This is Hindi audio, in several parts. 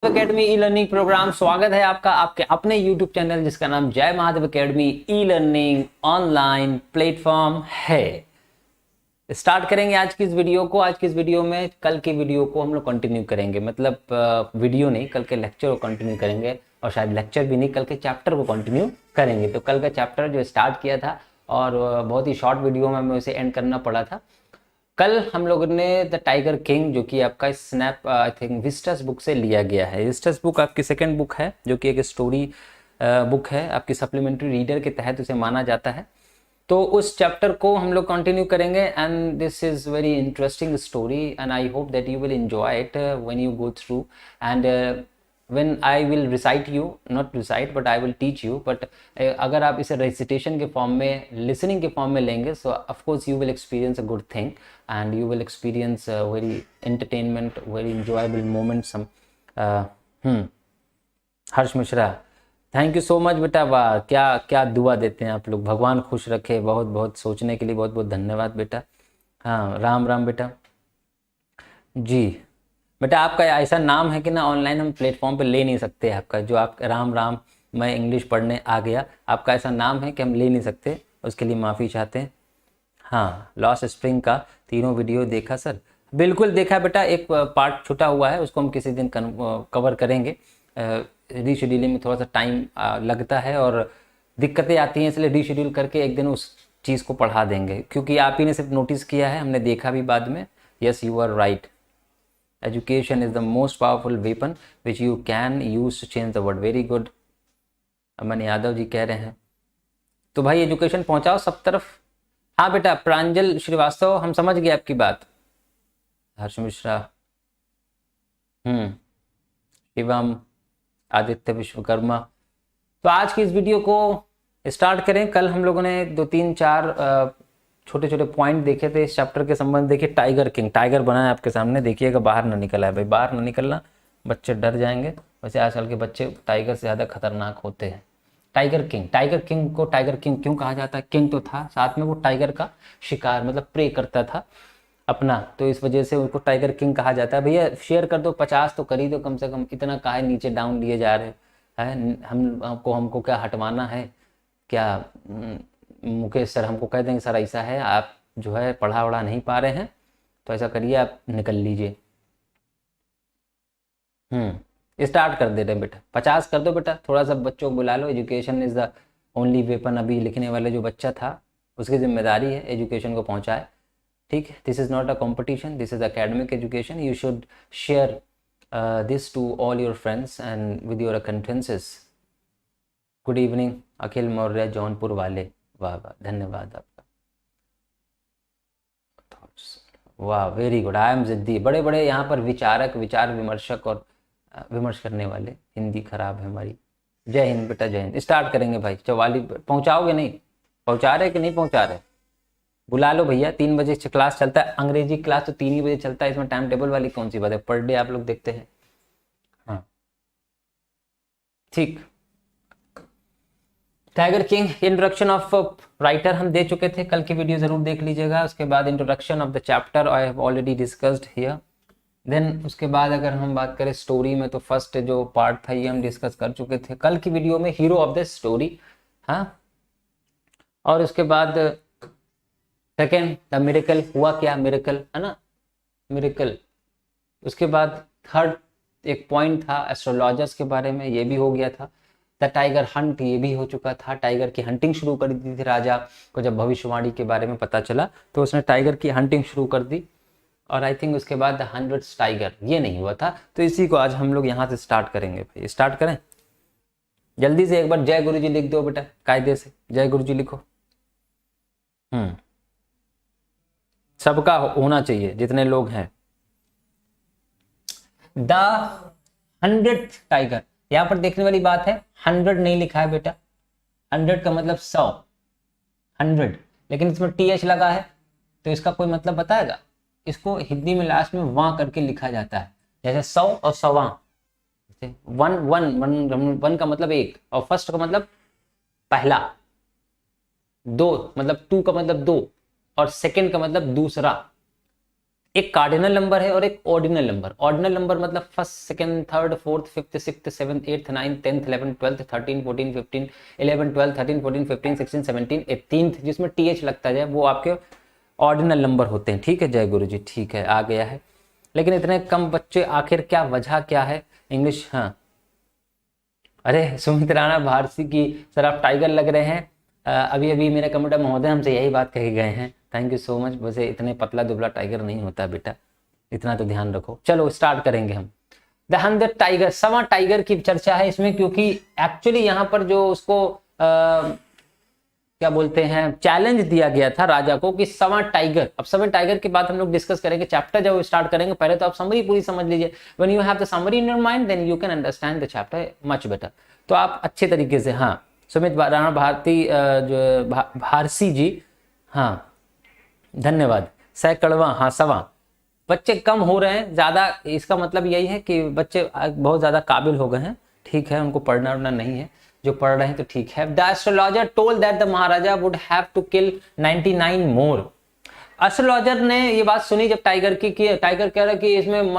एकेडमी ई लर्निंग प्रोग्राम स्वागत है आपका आपके अपने YouTube चैनल जिसका नाम जय Mahadev academy e learning online platform है। स्टार्ट करेंगे आज की इस वीडियो को। आज की इस वीडियो में कल की वीडियो को हम लोग कंटिन्यू करेंगे, मतलब वीडियो नहीं, कल के लेक्चर को कंटिन्यू करेंगे और शायद लेक्चर भी नहीं, कल के चैप्टर को कंटिन्यू करेंगे। तो कल का चैप्टर जो स्टार्ट किया था और बहुत ही शॉर्ट वीडियो में हमें उसे एंड करना पड़ा था। कल हम लोगों ने द टाइगर किंग, जो कि आपका स्नैप आई थिंक विस्टस बुक से लिया गया है। विस्टस बुक आपकी सेकंड बुक है, जो कि एक स्टोरी बुक है, आपकी सप्लीमेंट्री रीडर के तहत उसे माना जाता है। तो उस चैप्टर को हम लोग कंटिन्यू करेंगे and this is very interesting story and I hope that you will enjoy it when you go through and when I will recite you, not recite but I will teach you, but अगर आप इसे recitation के फॉर्म में, listening के फॉर्म में लेंगे, so of course you will experience a good thing and you will experience very entertainment, very enjoyable moments. Harsh Mishra, thank you so much बेटा। वाह, क्या क्या दुआ देते हैं आप लोग, भगवान खुश रखे। बहुत बहुत सोचने के लिए बहुत बहुत धन्यवाद बेटा। हाँ, राम राम बेटा जी। बेटा आपका ऐसा नाम है कि ना ऑनलाइन हम प्लेटफॉर्म पे ले नहीं सकते। आपका जो आप राम राम, मैं इंग्लिश पढ़ने आ गया, आपका ऐसा नाम है कि हम ले नहीं सकते, उसके लिए माफ़ी चाहते हैं। हाँ, लॉस्ट स्प्रिंग का तीनों वीडियो देखा सर? बिल्कुल देखा बेटा, एक पार्ट छूटा हुआ है, उसको हम किसी दिन कवर करेंगे। रीशेड्यूलिंग में थोड़ा सा टाइम लगता है और दिक्कतें आती हैं, इसलिए रीशेड्यूल करके एक दिन उस चीज़ को पढ़ा देंगे, क्योंकि आप ही ने सिर्फ नोटिस किया है, हमने देखा भी बाद में। Yes, you are right. Education is the most powerful weapon which you can use to change the world. Very good. अमन यादव जी कह रहे हैं, तो भाई एजुकेशन पहुंचाओ सब तरफ। हाँ बेटा, प्रांजल श्रीवास्तव, हम समझ गए आपकी बात। हर्ष मिश्रा, शिवम, आदित्य विश्वकर्मा। तो आज की इस वीडियो को स्टार्ट करें। कल हम लोगों ने 2-3-4 छोटे छोटे पॉइंट देखे थे इस चैप्टर के संबंध। देखिए, टाइगर किंग, टाइगर बना है आपके सामने, देखिएगा बाहर ना निकला है भाई, बाहर ना निकलना, बच्चे डर जाएंगे। वैसे आजकल के बच्चे टाइगर से ज़्यादा खतरनाक होते हैं। टाइगर किंग, टाइगर किंग को टाइगर किंग क्यों कहा जाता है? किंग तो था, साथ में वो टाइगर का शिकार मतलब प्रे करता था अपना, तो इस वजह से उसको टाइगर किंग कहा जाता है। भैया शेयर कर दो, 50 तो कर ही दो कम से कम, इतना काहे नीचे डाउन लिए जा रहे हैं। हमको क्या हटवाना है क्या? मुकेश सर हमको कह देंगे सर ऐसा है, आप जो है पढ़ा वढ़ा नहीं पा रहे हैं, तो ऐसा करिए आप निकल लीजिए। स्टार्ट कर दे रहे हैं बेटा, 50 कर दो बेटा, थोड़ा सा बच्चों को बुला लो। Education is the only weapon. अभी लिखने वाले जो बच्चा था, उसकी जिम्मेदारी है एजुकेशन को पहुंचाए। ठीक है, this is not a competition, this is academic education. You should share this to all your friends and with your acquaintances. Good evening Akhil Maurya, Jaunpur वाले, वाह वाह, धन्यवाद आपका। वाह, वेरी गुड। आई एम जिद्दी, बड़े बड़े यहाँ पर विचारक, विचार विमर्शक और विमर्श करने वाले। हिंदी खराब है हमारी। जय हिंद बेटा, जय हिंद। स्टार्ट करेंगे भाई। 44 पहुँचाओगे? नहीं पहुँचा रहे कि नहीं पहुँचा रहे? बुला लो भैया, 3 बजे क्लास चलता है, अंग्रेजी क्लास तो 3 ही बजे चलता है, इसमें टाइम टेबल वाली कौन सी बात है? पर डे आप लोग देखते हैं। हाँ ठीक। Tiger king, introduction of writer हम दे चुके थे, कल की वीडियो जरूर देख लीजिएगा। उसके बाद introduction of the chapter I have already discussed here. Then उसके बाद अगर हम बात करें स्टोरी में, तो फर्स्ट जो पार्ट था ये हम डिस्कस कर चुके थे कल की वीडियो में, हीरो ऑफ द स्टोरी। हाँ, और उसके बाद सेकेंड द मिरेकल, हुआ क्या मिरेकल, है ना, मिरेकल। उसके बाद थर्ड एक पॉइंट था एस्ट्रोलॉजर्स के बारे में, ये भी हो गया था। द टाइगर हंट, ये भी हो चुका था। टाइगर की हंटिंग शुरू कर दी थी राजा को, जब भविष्यवाणी के बारे में पता चला तो उसने टाइगर की हंटिंग शुरू कर दी। और आई थिंक उसके बाद द 100th टाइगर, ये नहीं हुआ था। तो इसी को आज हम लोग यहाँ से स्टार्ट करेंगे भाई। स्टार्ट करें जल्दी से, एक बार जय गुरु जी लिख दो बेटा, कायदे से जय गुरु जी लिखो। सबका होना चाहिए जितने लोग हैं। द 100th टाइगर, यहां पर देखने वाली बात है 100 नहीं लिखा है बेटा, 100 का मतलब 100, 100, लेकिन इसमें TH लगा है, तो इसका कोई मतलब बताएगा? इसको हिंदी में लास्ट में वां करके लिखा जाता है, जैसे 100 और 100वां। वन वन वन वन का मतलब एक, और फर्स्ट का मतलब पहला, दो मतलब टू का मतलब दो, और सेकंड का मतलब दूसरा। एक कार्डिनल नंबर है और एक ऑर्डिनल नंबर। ऑर्डिनल नंबर मतलब first, second, third, fourth, fifth, sixth, seventh, eighth, ninth, 10th, 11th, 12th, 13, 14, 15, 11, 12, 13, 14, 15, 16, 17, 18th, जिसमें टीएच लगता जाए, वो आपके ऑर्डिनल नंबर होते हैं। ठीक है, जय गुरु जी। ठीक है, आ गया है। लेकिन इतने कम बच्चे, आखिर क्या वजह क्या है? इंग्लिश, हाँ। अरे सुमित राणा भारती की सर आप टाइगर लग रहे हैं। अभी अभी मेरे कंप्यूटर महोदय हमसे यही बात कह के गए हैं। Thank you so much. वैसे इतने पतला दुबला टाइगर नहीं होता बेटा, इतना तो ध्यान रखो। चलो स्टार्ट करेंगे हम। द 100 टाइगर, सवा टाइगर की चर्चा है इसमें, क्योंकि एक्चुअली यहाँ पर जो उसको क्या बोलते हैं, चैलेंज दिया गया था राजा को कि सवा टाइगर। अब सवा टाइगर के बाद हम लोग डिस्कस करेंगे, चैप्टर जब स्टार्ट करेंगे। पहले तो आप समरी पूरी समझ लीजिए। When you have the summary in your mind then you can understand the chapter much better. तो आप अच्छे तरीके से, हाँ सुमित राणा भारती जो भारसी जी, हाँ धन्यवाद। सैकड़वा, हाँ सवा। बच्चे कम हो रहे हैं ज्यादा, इसका मतलब यही है कि बच्चे बहुत ज्यादा काबिल हो गए हैं। ठीक है, उनको पढ़ना उड़ना नहीं है, जो पढ़ रहे हैं तो ठीक है। The astrologer told that the maharaja would have to kill 99 more. Astrologer ने ये बात सुनी जब टाइगर की, कि टाइगर कह रहा है कि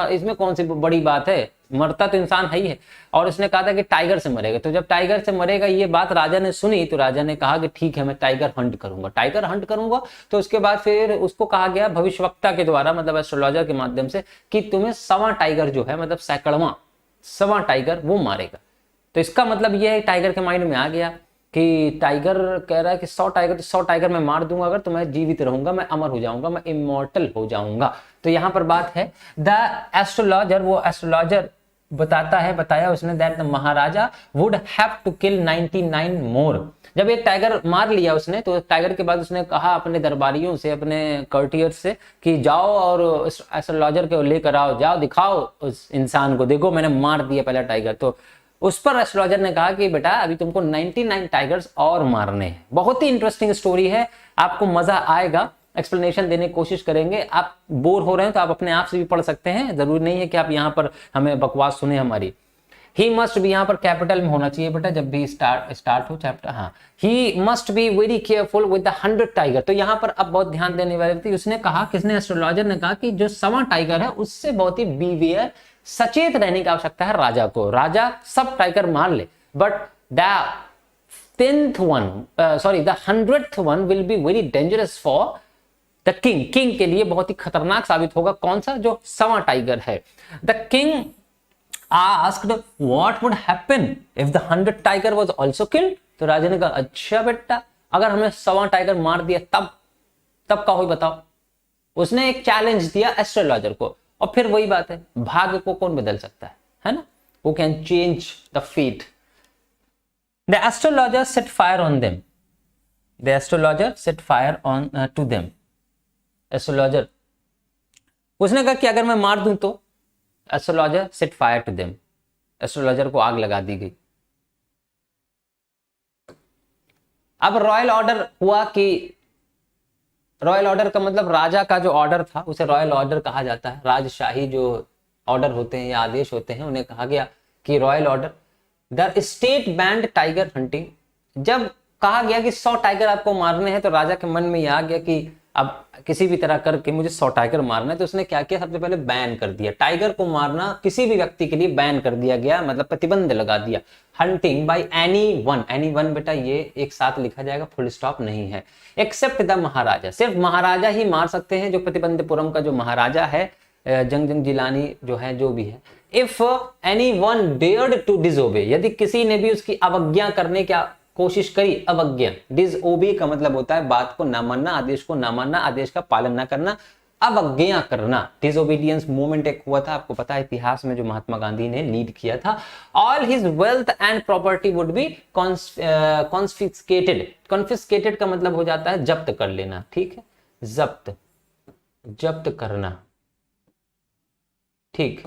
इसमें कौन सी बड़ी बात है, मरता तो इंसान है ही है। और उसने कहा था कि टाइगर से मरेगा। तो जब टाइगर से मरेगा ये बात राजा ने सुनी, तो राजा ने कहा कि ठीक है मैं टाइगर हंट करूंगा, टाइगर हंट करूंगा। तो उसके बाद फिर उसको कहा गया भविष्यवक्ता के द्वारा, मतलब एस्ट्रोलॉजर के माध्यम से, कि तुम्हें सवा टाइगर जो है, मतलब सैकड़वा सवा टाइगर वो मारेगा। तो इसका मतलब ये है, टाइगर के माइंड में आ गया कि टाइगर कह रहा है कि 100 टाइगर, तो 100 टाइगर मैं मार दूंगा अगर, तो मैं जीवित रहूंगा, मैं अमर हो जाऊंगा, मैं इमॉर्टल हो जाऊंगा। तो यहां पर बात है द एस्ट्रोलॉजर, वो एस्ट्रोलॉजर बताया उसने that the maharaja would have to kill 99 more. जब एक टाइगर मार लिया उसने, तो टाइगर के बाद उसने कहा अपने दरबारियों से, अपने कर्टियर्स से, कि जाओ और एस्ट्रोलॉजर को लेकर आओ, जाओ दिखाओ उस इंसान को, देखो मैंने मार दिया पहला टाइगर। तो उस पर एस्ट्रोलॉजर ने कहा कि बेटा अभी तुमको 99 टाइगर्स और मारने हैं। बहुत ही इंटरेस्टिंग स्टोरी है, आपको मजा आएगा। एक्सप्लेनेशन देने की कोशिश करेंगे। आप बोर हो रहे हैं तो आप अपने आप से भी पढ़ सकते हैं, जरूरी नहीं है कि आप यहाँ पर हमें बकवास सुने हमारी। ही मस्ट भी यहाँ पर कैपिटल में होना चाहिए बेटा, जब भी स्टार्ट हो चैप्टर। हाँ, he must be very careful with the 100 tiger. तो यहाँ पर अब बहुत ध्यान देने वाली थी। उसने कहा, किसने, एस्ट्रोलॉजर ने कहा कि जो सवा टाइगर है उससे बहुत ही बीवियर, सचेत रहने की आवश्यकता है राजा को। राजा सब टाइगर मार ले, but the 100th one will be very dangerous for the king के लिए बहुत ही खतरनाक साबित होगा। कौन सा? जो सवा टाइगर है। The king asked what would happen if the 100 tiger was also killed. तो राजा ने कहा अच्छा बेटा, अगर हमने सवा टाइगर मार दिया तब का हो बताओ। उसने एक चैलेंज दिया एस्ट्रोलॉजर को। और फिर वही बात है, भाग्य को कौन बदल सकता है ना? वो can change the fate. The astrologer set fire on them. The astrologer set fire on to them. Astrologer, उसने कहा कि अगर मैं मार दूं तो, astrologer set fire to them. Astrologer को आग लगा दी गई। अब रॉयल ऑर्डर हुआ कि, रॉयल ऑर्डर का मतलब राजा का जो ऑर्डर था उसे रॉयल ऑर्डर कहा जाता है। राजशाही जो ऑर्डर होते हैं या आदेश होते हैं उन्हें कहा गया कि royal order. The state band tiger hunting. जब कहा गया कि 100 टाइगर आपको मारने हैं, तो राजा के मन में यह आ गया कि अब किसी भी तरह करके मुझे 100 टाइगर मारना है। तो उसने क्या किया, सबसे पहले बैन कर दिया। टाइगर को मारना किसी भी व्यक्ति के लिए बैन कर दिया गया, मतलब प्रतिबंध लगा दिया। हंटिंग बाय एनी वन बेटा ये एक साथ लिखा जाएगा, फुल स्टॉप नहीं है। एक्सेप्ट द महाराजा, सिर्फ महाराजा ही मार सकते हैं, जो प्रतिबंधपुरम का जो महाराजा है, जंग जिलानी जो है, जो भी है। If anyone dared to disobey, यदि किसी ने भी उसकी अवज्ञा करने की कोशिश करी। अवज्ञा, डिसओबे का मतलब होता है बात को ना मानना, आदेश को ना मानना, आदेश का पालन ना करना, अवज्ञा करना। डिसओबीडियंस मूवमेंट एक हुआ था, आपको पता है इतिहास में, जो महात्मा गांधी ने लीड किया था। All his wealth and property would be confiscated. Confiscated का मतलब हो जाता है जब्त कर लेना, ठीक है, जब्त करना, ठीक।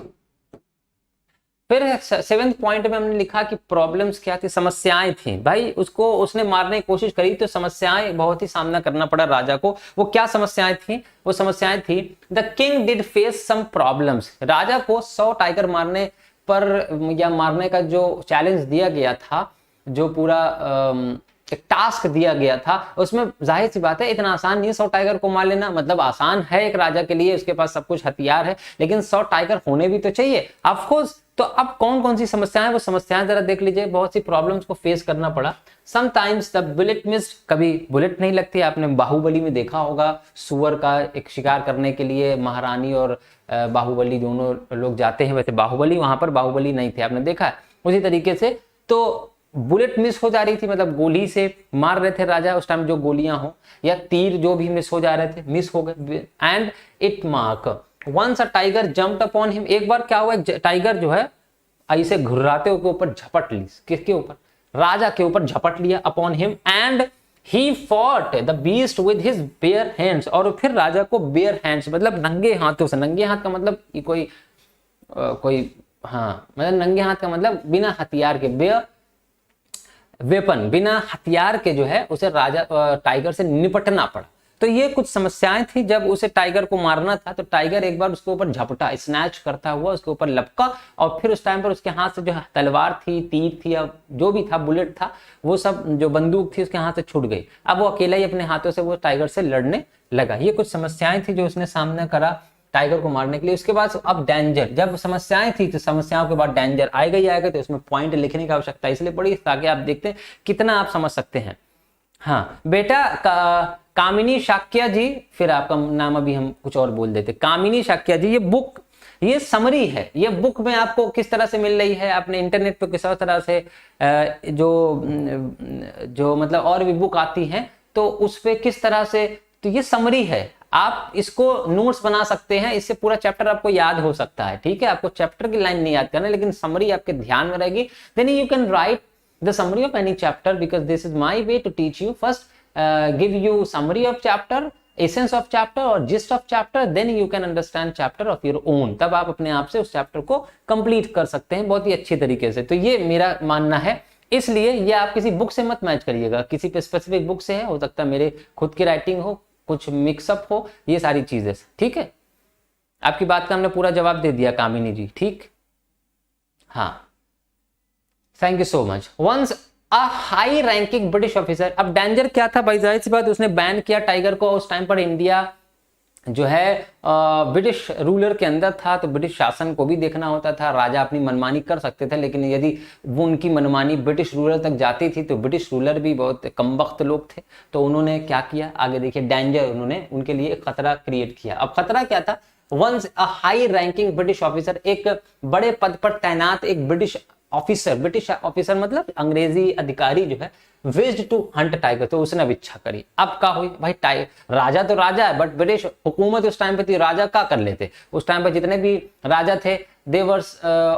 फिर 7th पॉइंट में हमने लिखा कि प्रॉब्लम्स क्या थी, समस्याएं थी। भाई उसको, उसने मारने की कोशिश करी तो समस्याएं बहुत ही सामना करना पड़ा राजा को। वो क्या समस्याएं थी? वो समस्याएं थी, the king did face some problems. राजा को 100 टाइगर मारने पर या मारने का जो चैलेंज दिया गया था, जो पूरा एक टास्क दिया गया था, उसमें जाहिर सी बात है इतना आसान नहीं है 100 टाइगर को मार लेना। मतलब आसान है एक राजा के लिए, उसके पास सब कुछ हथियार है, लेकिन 100 टाइगर होने भी तो चाहिए ऑफ कोर्स। तो अब कौन कौन सी समस्याएं, वो समस्याएं जरा देख लीजिए। बहुत सी प्रॉब्लम्स को फेस करना पड़ा। समटाइम्स द बुलेट मिस्ड, कभी बुलेट नहीं लगती। आपने बाहुबली में देखा होगा, सुअर का एक शिकार करने के लिए महारानी और बाहुबली दोनों लोग जाते हैं। वैसे बाहुबली, वहां पर बाहुबली नहीं थे, आपने देखा है। उसी तरीके से तो बुलेट मिस हो जा रही थी, मतलब गोली से मार रहे थे राजा उस टाइम, जो गोलियां हो या तीर जो भी मिस हो जा रहे थे, मिस हो गए। And it mark once a tiger jumped upon him, एक बार क्या हुआ, टाइगर जो है ऐसे घुर्राते के ऊपर झपट ली। किसके ऊपर? राजा के ऊपर झपट लिया। Upon him and he fought the beast with his bare hands, और फिर राजा को बेयर हैंड्स मतलब नंगे हाथों से। नंगे हाथ का मतलब कोई हाँ, मतलब नंगे हाथ का मतलब बिना हथियार के, बेयर वेपन, बिना हथियार के जो है उसे राजा टाइगर से निपटना पड़ा। तो ये कुछ समस्याएं थी जब उसे टाइगर को मारना था। तो टाइगर एक बार उसके ऊपर झपटा, स्नैच करता हुआ उसके ऊपर लपका, और फिर उस टाइम पर उसके हाथ से जो तलवार थी, तीर थी, या जो भी था, बुलेट था, वो सब जो बंदूक थी उसके हाथ से छूट गई। अब वो अकेला ही अपने हाथों से वो टाइगर से लड़ने लगा। ये कुछ समस्याएं थी जो उसने सामना करा टाइगर को मारने के लिए। उसके बाद अब डेंजर, जब समस्याएं थी तो समस्याओं के बाद डेंजर आएगा ही आएगा, तो उसमें पॉइंट लिखने की आवश्यकता इसलिए पड़ी ताकि आप देखते हैं कितना आप समझ सकते हैं। हाँ बेटा, कामिनी शाक्या जी, फिर आपका नाम अभी हम कुछ और बोल देते, कामिनी शाक्या जी, ये बुक, ये समरी है। ये बुक में आपको किस तरह से मिल रही है, आपने इंटरनेट पे किस तरह से जो मतलब और भी बुक आती हैं तो उस पे किस तरह से, तो ये समरी है। आप इसको नोट्स बना सकते हैं, इससे पूरा चैप्टर आपको याद हो सकता है। ठीक है, आपको चैप्टर की लाइन नहीं याद करना, लेकिन समरी आपके ध्यान में रहेगी। Then you can write the summary of any chapter, because this is my way to teach you. First give you summary of chapter, essence of chapter और gist of chapter, then you can understand chapter of your own. तब आप अपने आप से उस चैप्टर को कंप्लीट कर सकते हैं बहुत ही अच्छी तरीके से। तो ये मेरा मानना है, इसलिए ये आप किसी बुक से मत मैच करिएगा, किसी पे स्पेसिफिक बुक से है, हो सकता है मेरे खुद की राइटिंग हो, कुछ मिक्सअप हो, ये सारी चीजें। ठीक है, आपकी बात का हमने पूरा जवाब दे दिया कामिनी जी। ठीक, हाँ, thank you so much. Once a high ranking British officer, अब डेंजर क्या था भाई, जाहिर सी बात उसने बैन किया टाइगर को। उस टाइम पर इंडिया जो है ब्रिटिश रूलर के अंदर था, तो ब्रिटिश शासन को भी देखना होता था। राजा अपनी मनमानी कर सकते थे, लेकिन यदि वो उनकी मनमानी ब्रिटिश रूलर तक जाती थी तो ब्रिटिश रूलर भी बहुत कमबख्त लोग थे, तो उन्होंने क्या किया, आगे देखिए, डेंजर, उन्होंने उनके लिए एक खतरा क्रिएट किया। अब खतरा क्या था? Once a high ranking British officer, एक बड़े पद पर तैनात एक ब्रिटिश ऑफिसर मतलब अंग्रेजी अधिकारी जो है, विज्ड टू हंट टाइगर, तो उसने अब इच्छा करी। अब क्या हुई भाई, टाइगर, राजा तो राजा है, बट ब्रिटिश हुकूमत उस टाइम पे थी, राजा क्या कर लेते उस टाइम पे, जितने भी राजा थे they were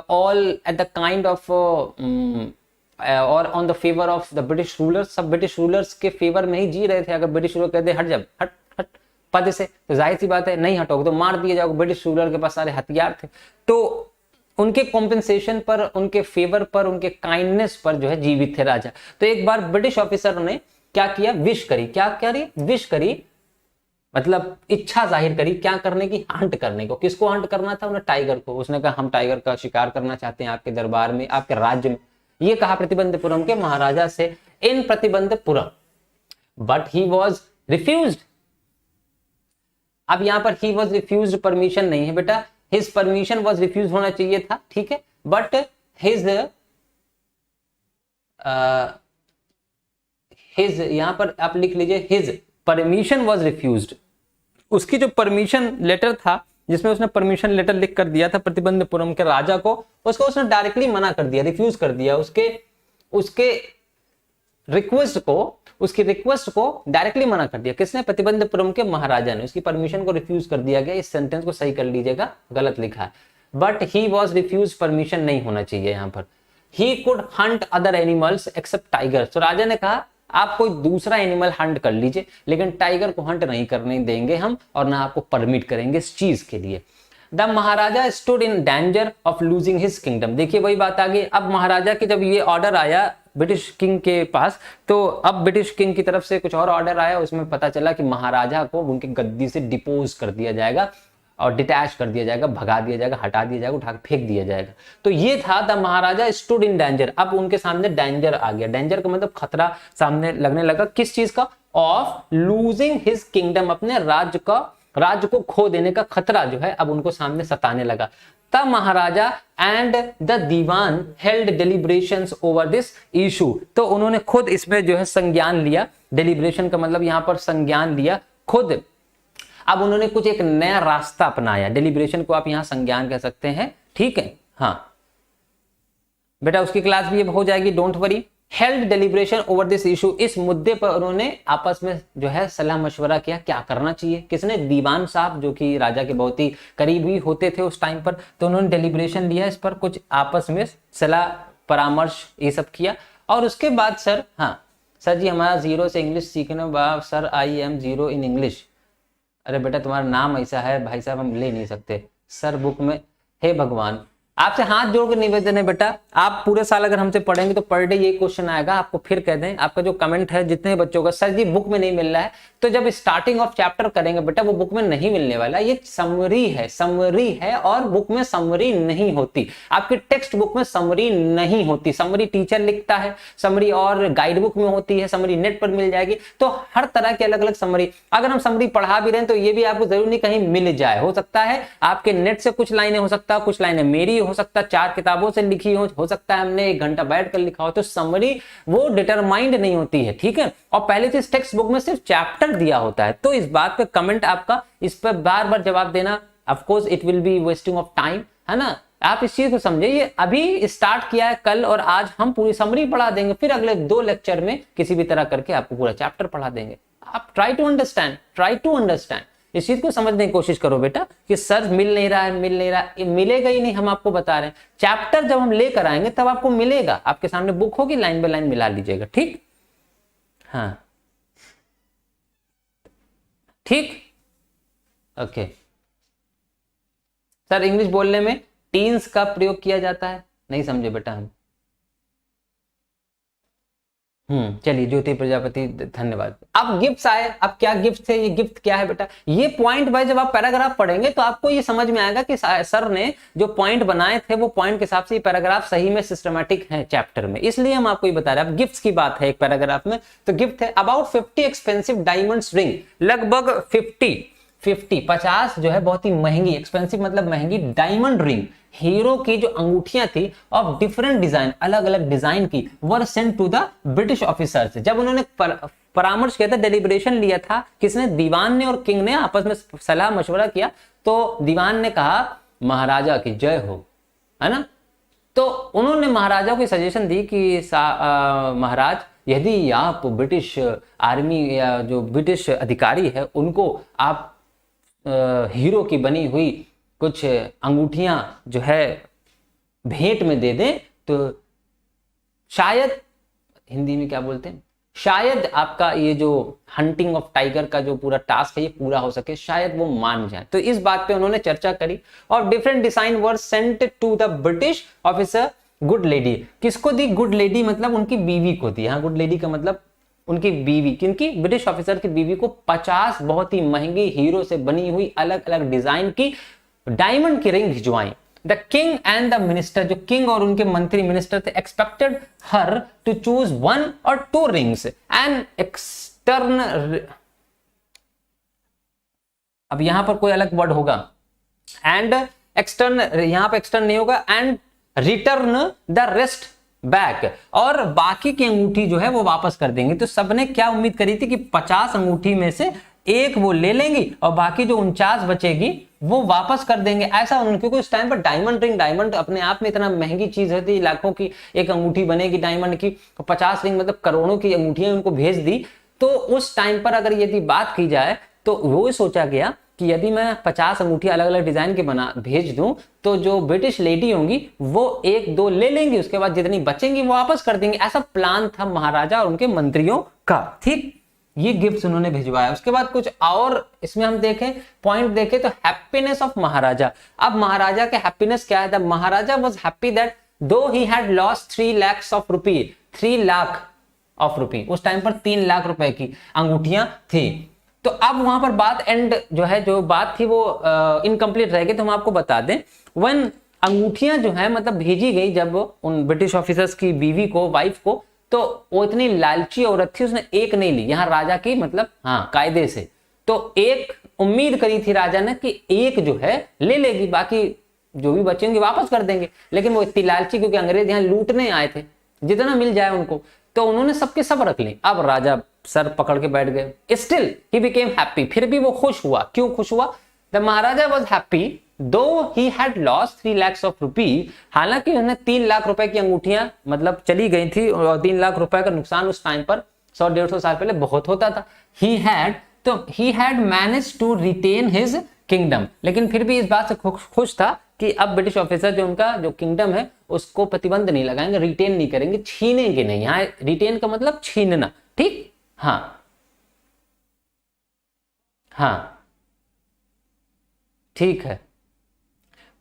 all at the kind of और on the favour of the British rulers, सब ब्रिटिश रूलर्स के फेवर में ही जी रहे थे। अगर ब्रिटिश रूलर कहते हट, जब हट हट पद से, तो जाहिर सी बात है नहीं हटोगे तो मार दिए जाओगे। ब्रिटिश रूलर के पास सारे हथियार थे, तो उनके कॉम्पेंसेशन पर, उनके फेवर पर, उनके काइंडनेस पर जो है जीवित थे राजा। तो एक बार ब्रिटिश ऑफिसर ने क्या किया, विश करी, क्या करी, विश करी, मतलब इच्छा जाहिर करी, क्या करने की, हंट करने को। किसको हंट करना था? उन्हें टाइगर को। उसने कहा हम टाइगर का शिकार करना चाहते हैं आपके दरबार में, आपके राज्य में। ये कहा प्रतिबंधपुरम के महाराजा से in Pratibandapuram, but he was refused. अब यहां पर ही वॉज रिफ्यूज्ड परमिशन नहीं है बेटा, हिज परमिशन वॉज रिफ्यूज होना चाहिए था। ठीक है, बट हिज यहां पर आप लिख लीजिए, हिज परमिशन वॉज रिफ्यूज्ड। उसकी जो परमिशन लेटर था, जिसमें उसने परमिशन लेटर लिख कर दिया था प्रतिबंधपुरम के राजा को, उसको उसने डायरेक्टली मना कर दिया, रिफ्यूज कर दिया। उसके रिक्वेस्ट को, उसकी रिक्वेस्ट को डायरेक्टली मना कर दिया। किसने? प्रतिबंधपुरम के महाराजा ने। उसकी परमिशन को रिफ्यूज कर दिया गया। इस सेंटेंस को सही कर लीजिएगा, गलत लिखा है, but he was refuse permission नहीं होना चाहिए यहां पर। He could hunt other animals except tiger, तो राजा ने कहा आप कोई दूसरा एनिमल हंट कर लीजिए, लेकिन टाइगर को हंट नहीं करने देंगे हम, और ना आपको परमिट करेंगे इस चीज के लिए। The Maharaja stood in danger of losing his kingdom. देखिए वही बात आ गई। अब महाराजा के जब ये ऑर्डर आया ब्रिटिश किंग के पास, तो अब ब्रिटिश किंग की तरफ से कुछ और ऑर्डर आया, उसमें पता चला कि महाराजा को उनकी गद्दी से डिपोज कर दिया जाएगा, और डिटैच कर दिया जाएगा, भगा दिया जाएगा, हटा दिया जाएगा, उठा के फेंक दिया जाएगा। तो ये था the Maharaja stood in danger. अब उनके सामने डेंजर आ गया। डेंजर का मतलब खतरा सामने लगने लगा। किस चीज का? ऑफ लूजिंग हिज किंगडम, अपने राज्य को खो देने का खतरा जो है अब उनको सामने सताने लगा। तब Maharaja and the Dewan held deliberations over this issue. तो उन्होंने खुद इसमें जो है संज्ञान लिया। डेलिब्रेशन का मतलब यहां पर संज्ञान लिया खुद। अब उन्होंने कुछ एक नया रास्ता अपनाया। डेलिब्रेशन को आप यहां संज्ञान कह सकते हैं, ठीक है। हाँ बेटा, उसकी क्लास भी हो जाएगी, don't worry. Held deliberation over this issue, इस मुद्दे पर उन्होंने आपस में जो है सलाह मशवरा किया क्या करना चाहिए। किसने? दीवान साहब, जो कि राजा के बहुत ही करीबी होते थे उस टाइम पर। तो उन्होंने डेलिब्रेशन लिया, इस पर कुछ आपस में सलाह परामर्श ये सब किया। और उसके बाद सर, हाँ सर जी हमारा 0 से इंग्लिश सीखने बाद sir I am 0 in English. अरे बेटा तुम्हारा नाम ऐसा है भाई साहब, हम ले नहीं सकते सर बुक में। हे भगवान, आपसे हाथ जोड़ के निवेदन है बेटा, आप पूरे साल अगर हमसे पढ़ेंगे तो पर डे ये क्वेश्चन आएगा। आपको फिर कह दें, आपका जो कमेंट है जितने बच्चों का, सर जी बुक में नहीं मिल रहा है, तो जब स्टार्टिंग ऑफ चैप्टर करेंगे बेटा वो बुक में नहीं मिलने वाला। ये समरी है और बुक में समरी नहीं होती। आपकी टेक्स्ट बुक में समरी नहीं होती। समरी टीचर लिखता है, समरी और गाइड बुक में होती है, समरी नेट पर मिल जाएगी। तो हर तरह के अलग अलग समरी, अगर हम समरी पढ़ा भी रहे हैं तो ये भी आपको जरूर नहीं कहीं मिल जाए। हो सकता है आपके नेट से कुछ लाइनें, हो सकता है कुछ लाइनें मेरी, हो सकता है 4 किताबों से लिखी हो सकता है हमने 1 घंटा बैठ कर लिखा हो। तो समरी वो डिटरमाइंड नहीं होती है, ठीक है। और पहले से इस टेक्स्ट बुक में सिर्फ चैप्टर दिया होता है। तो इस बात पे कमेंट आपका, इस पर बार बार जवाब देना, of course it will be wasting of time, है ना। आप इस चीज को समझिए, ये अभी स्टार्ट किया है, कल और आज हम पूरी समरी पढ़ा देंगे, फिर अगले 2 लेक्चर में किसी भी तरह करके आपको पूरा चैप्टर पढ़ा देंगे। आप ट्राई टू अंडरस्टैंड, इस चीज को समझने की कोशिश करो बेटा कि सर मिल नहीं रहा है, मिलेगा ही नहीं, हम आपको बता रहे हैं। चैप्टर जब हम लेकर आएंगे तब आपको मिलेगा, आपके सामने बुक होगी, लाइन बाय लाइन मिला लीजिएगा, ठीक। हाँ ठीक, ओके। सर इंग्लिश बोलने में टीन्स का प्रयोग किया जाता है, नहीं समझे बेटा हम। चलिए ज्योति प्रजापति धन्यवाद। अब गिफ्ट्स आए। अब क्या गिफ्ट थे? ये गिफ्ट क्या है बेटा? ये पॉइंट वाइज जब आप पैराग्राफ पढ़ेंगे तो आपको ये समझ में आएगा कि सर ने जो पॉइंट बनाए थे वो पॉइंट के हिसाब से ये पैराग्राफ सही में सिस्टमैटिक है चैप्टर में, इसलिए हम आपको ये बता रहे हैं। अब गिफ्ट्स की बात है एक पैराग्राफ में, तो गिफ्ट है अबाउट 50 एक्सपेंसिव डायमंड्स रिंग, लगभग 50 जो है बहुत ही महंगी, एक्सपेंसिव मतलब महंगी, डायमंड रिंग, हीरो की जो अंगूठियां थी ऑफ डिफरेंट डिजाइन, अलग अलग डिजाइन की, were sent to the British officers. जब उन्होंने परामर्श किया था, डेलिब्रेशन लिया था, किसने? दीवान ने और किंग ने आपस में सलाह मशवरा किया। तो दीवान ने कहा महाराजा की जय हो, है ना। तो उन्होंने महाराजा को सजेशन दी कि महाराज यदि आप ब्रिटिश आर्मी या जो ब्रिटिश अधिकारी है उनको आप हीरो की बनी हुई कुछ अंगूठियां जो है भेंट में दे दें तो शायद, हिंदी में क्या बोलते हैं, शायद आपका ये जो हंटिंग ऑफ टाइगर का जो पूरा टास्क है ये पूरा हो सके, शायद वो मान जाए। तो इस बात पे उन्होंने चर्चा करी और different design were sent to the British officer good lady. किसको दी? गुड लेडी मतलब उनकी बीवी को दी। हाँ, गुड लेडी का मतलब उनकी बीवी, किनकी? ब्रिटिश ऑफिसर की बीवी को 50 बहुत ही महंगी हीरो से बनी हुई अलग अलग डिजाइन की डायमंड की रिंग भिजवाई। The king and the minister, जो किंग और उनके मंत्री मिनिस्टर थे, expected her to choose 1 or 2 rings and extern, अब यहां पर कोई अलग वर्ड होगा, एंड एक्सटर्न, यहां पर एक्सटर्न नहीं होगा, and return the rest back, और बाकी की अंगूठी जो है वो वापस कर देंगे। तो सबने क्या उम्मीद करी थी कि 50 अंगूठी में से एक वो ले लेंगी और बाकी जो 49 बचेगी वो वापस कर देंगे, ऐसा उन्होंने, क्योंकि उस टाइम पर डायमंड रिंग, डायमंड अपने आप में इतना महंगी चीज होती, लाखों की एक अंगूठी बनेगी डायमंड की, 50 रिंग मतलब करोड़ों की अंगूठियां उनको भेज दी। तो उस टाइम पर अगर यदि बात की जाए तो वो सोचा गया कि यदि मैं 50 अंगूठी अलग अलग डिजाइन के बना भेज दूं तो जो ब्रिटिश लेडी होंगी वो 1-2 ले लेंगी, उसके बाद जितनी बचेंगी वो वापस कर देंगे। ऐसा प्लान था महाराजा और उनके मंत्रियों का, ठीक। ये गिफ्ट्स उन्होंने भिजवाया। उसके बाद कुछ और इसमें हम देखें, पॉइंट देखें तो हैप्पीनेस ऑफ महाराजा। अब महाराजा के हैप्पीनेस क्या है? The Maharaja was happy that though he had lost 3 lakhs of rupee, 3 lakh of rupee, उस टाइम पर 3 लाख रुपए की अंगूठियां थी। तो अब वहां पर बात एंड जो है, जो बात थी वो इनकम्प्लीट रह गई, तो हम आपको बता दें वन अंगूठियां जो है मतलब भेजी गई जब उन ब्रिटिश ऑफिसर्स की बीवी को, वाइफ को, तो वो इतनी लालची औरत थी, उसने एक नहीं ली, यहाँ राजा की मतलब हाँ कायदे से, तो एक उम्मीद करी थी राजा ने कि एक जो है ले लेगी, बाकी जो भी बचेंगे वापस कर देंगे, लेकिन वो इतनी लालची, क्योंकि अंग्रेज यहाँ लूटने आए थे, जितना मिल जाए उनको, तो उन्होंने सबके सब रख ली। अब राजा सर पकड़ के बैठ गए। स्टिल ही बिकेम हैप्पी, फिर भी वो खुश हुआ। क्यों खुश हुआ? द महाराजा वॉज हैप्पी दो he had lost 3 lakhs of rupees, हालांकि उन्हें 3 लाख रुपए की अंगूठियां मतलब चली गई थी, और 3 लाख रुपए का नुकसान उस टाइम पर 100-150 साल पहले बहुत होता था। He had manage to retain his kingdom, लेकिन फिर भी इस बात से खुश था कि अब ब्रिटिश ऑफिसर जो उनका जो किंगडम है उसको प्रतिबंध नहीं लगाएंगे, रिटेन नहीं करेंगे, छीनेंगे नहीं। यहाँ रिटेन का मतलब छीनना, ठीक। हाँ हाँ ठीक है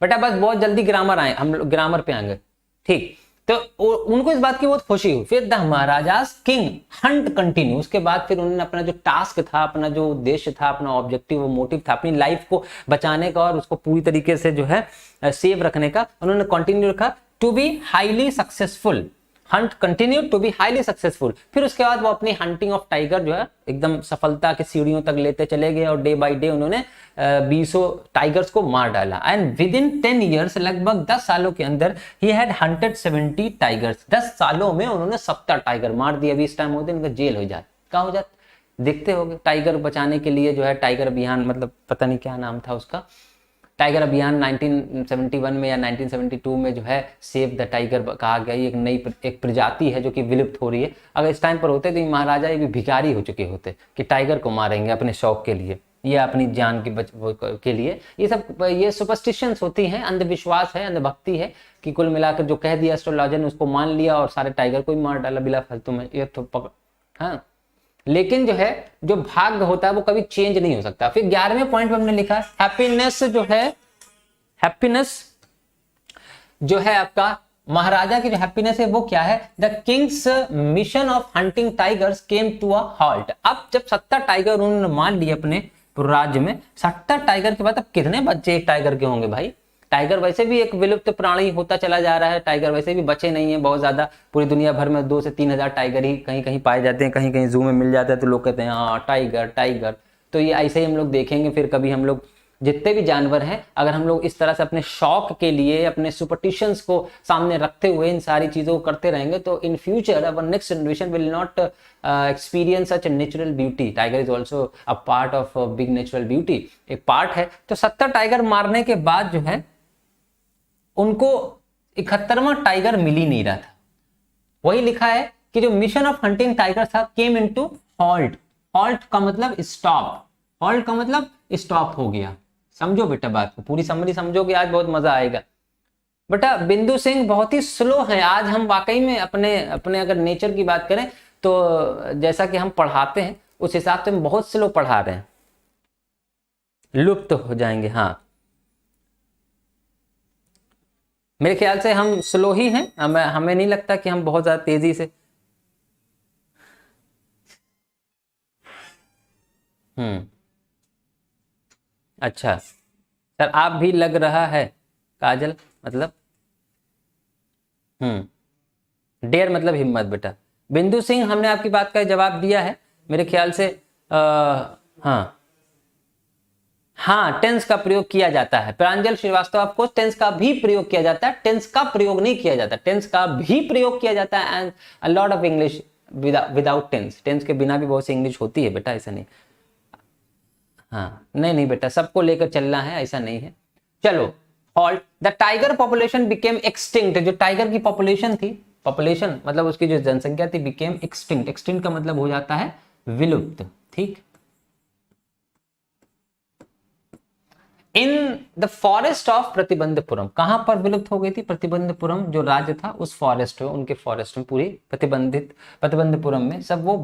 बेटा, बस बहुत जल्दी ग्रामर आए, हम लोग ग्रामर पे आएंगे, ठीक। तो उनको इस बात की बहुत खुशी हुई। फिर द महाराजास किंग हंट कंटिन्यू, उसके बाद फिर उन्होंने अपना जो टास्क था, अपना जो उद्देश्य था, अपना ऑब्जेक्टिव, वो मोटिव था अपनी लाइफ को बचाने का और उसको पूरी तरीके से जो है सेव रखने का, उन्होंने कंटिन्यू रखा to be highly successful. Hunt continue to be highly successful. फिर उसके बाद वो अपनी हंटिंग ऑफ टाइगर जो है एकदम सफलता के सीढ़ियों तक लेते चले गए, और डे बाय डे उन्होंने 20 टाइगर्स को मार डाला। एंड विद इन 10 years, लगभग 10 सालों के अंदर, ही हैड हंटेड 70 टाइगर्स। 10 सालों में उन्होंने 70 टाइगर मार दिए। अभी इस टाइम होते इनका जेल हो जाए, क्या हो जाता देखते होगे। टाइगर बचाने के लिए जो है टाइगर अभियान, मतलब पता नहीं क्या नाम था उसका, टाइगर अभियान 1971 में या 1972 में जो है सेव द टाइगर कहा गया। ये एक नई एक प्रजाति है जो कि विलुप्त हो रही है। अगर इस टाइम पर होते तो महाराजा ये भी भिखारी हो चुके होते कि टाइगर को मारेंगे अपने शौक के लिए या अपनी जान की के लिए। ये सब ये सुपरस्टिशंस होती हैं, अंधविश्वास है, अंधभक्ति है, कि कुल मिलाकर जो कह दिया एस्ट्रोलॉजर ने उसको मान लिया और सारे टाइगर को ही मार डाला बिला फालतू में। ये तो हाँ, लेकिन जो है जो भाग्य होता है वो कभी चेंज नहीं हो सकता। फिर 11वें पॉइंट पे हमने लिखा हैप्पीनेस जो है, हैप्पीनेस जो है आपका महाराजा की जो हैप्पीनेस है वो क्या है? The king's mission of hunting tigers came to a halt. अब जब 70 टाइगर उन्होंने मार लिए अपने राज्य में, 70 टाइगर के बाद अब कितने बच्चे एक टाइगर के होंगे भाई? टाइगर वैसे भी एक विलुप्त प्राणी होता चला जा रहा है, टाइगर वैसे भी बचे नहीं है बहुत ज्यादा। पूरी दुनिया भर में 2 से 3 हजार टाइगर ही कहीं कहीं पाए जाते हैं, कहीं कहीं जू में मिल जाता है, तो लोग कहते हैं हाँ टाइगर टाइगर। तो ये ऐसे ही हम लोग देखेंगे फिर कभी। हम लोग जितने भी जानवर हैं, अगर हम लोग इस तरह से अपने शौक के लिए, अपने सुपरस्टिशंस को सामने रखते हुए इन सारी चीजों को करते रहेंगे, तो in future our next generation will not experience such natural beauty. Tiger is also a part of big natural beauty, एक पार्ट है। तो 70 टाइगर मारने के बाद जो है उनको 71वां टाइगर मिल ही नहीं रहा था। वही लिखा है कि जो मिशन ऑफ हंटिंग टाइगर था केम इनटू हॉल्ट। हॉल्ट का मतलब स्टॉप, हॉल्ट का मतलब स्टॉप हो गया। समझो बेटा बात को, पूरी समरी समझोगे आज बहुत मजा आएगा। बेटा बिंदु सिंह बहुत ही स्लो है आज। हम वाकई में अपने अपने अगर नेचर की बात करें तो जैसा कि हम पढ़ाते हैं उस हिसाब से हम बहुत स्लो पढ़ा रहे हैं, लुप्त हो जाएंगे। हाँ मेरे ख्याल से हम स्लो ही हैं, हमें नहीं लगता कि हम बहुत ज्यादा तेजी से। अच्छा सर, आप भी लग रहा है काजल मतलब डेयर मतलब हिम्मत। बेटा बिंदु सिंह, हमने आपकी बात का जवाब दिया है मेरे ख्याल से। हाँ हाँ, टेंस का प्रयोग किया जाता है। प्रांजल श्रीवास्तव, आपको टेंस का भी प्रयोग किया जाता है, टेंस का प्रयोग नहीं किया जाता, टेंस का भी प्रयोग किया जाता है। And a lot of English without tense, tense के बिना भी बहुत सी इंग्लिश होती है बेटा, ऐसा नहीं। हाँ नहीं नहीं बेटा, सबको लेकर चलना है, ऐसा नहीं है। चलो halt the tiger population became extinct. जो टाइगर की पॉपुलेशन थी, पॉपुलेशन मतलब उसकी जो जनसंख्या थी, बिकेम एक्सटिंक्ट। एक्सटिंक्ट का मतलब हो जाता है विलुप्त, ठीक। In the forest of Pratibandapuram, कहां पर विलुप्त हो गई थी? प्रतिबंधपुरम जो राज्य था उस फॉरेस्ट में, उनके फॉरेस्ट में, पूरी प्रतिबंधपुरम में सब वो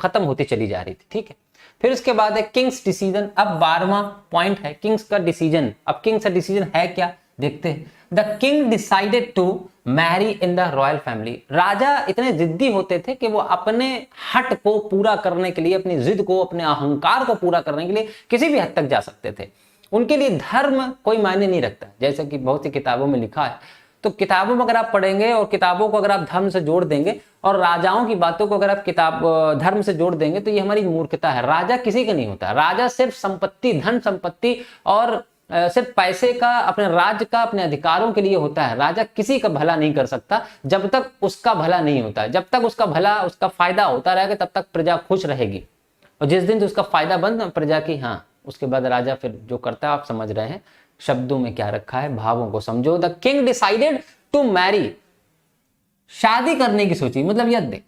खत्म होती चली जा रही थी, ठीक है। फिर उसके बाद है किंग्स डिसीजन। अब 12वां पॉइंट है किंग्स का डिसीजन। अब किंग्स का डिसीजन है क्या? देखते हैं। The king decided to marry in the royal family. राजा इतने जिद्दी होते थे कि वो अपने हट को पूरा करने के लिए, अपनी जिद को, अपने अहंकार को पूरा करने के लिए किसी भी हद तक जा सकते थे। उनके लिए धर्म कोई मायने नहीं रखता, जैसे कि बहुत सी किताबों में लिखा है। तो किताबों में अगर आप पढ़ेंगे और किताबों को अगर आप धर्म से जोड़ देंगे और राजाओं की बातों को अगर आप किताब धर्म से जोड़ देंगे तो ये हमारी मूर्खता है। राजा किसी का नहीं होता। राजा सिर्फ संपत्ति, धन संपत्ति और सिर्फ पैसे का, अपने राज्य का, अपने अधिकारों के लिए होता है। राजा किसी का भला नहीं कर सकता जब तक उसका भला नहीं होता। जब तक उसका भला, उसका फायदा होता रहेगा तब तक प्रजा खुश रहेगी, और जिस दिन उसका फायदा बंद प्रजा की, हाँ, उसके बाद राजा फिर जो करता है आप समझ रहे हैं शब्दों में क्या रखा है, भावों को समझो। The king decided to marry, शादी करने की सोची। मतलब यह देख,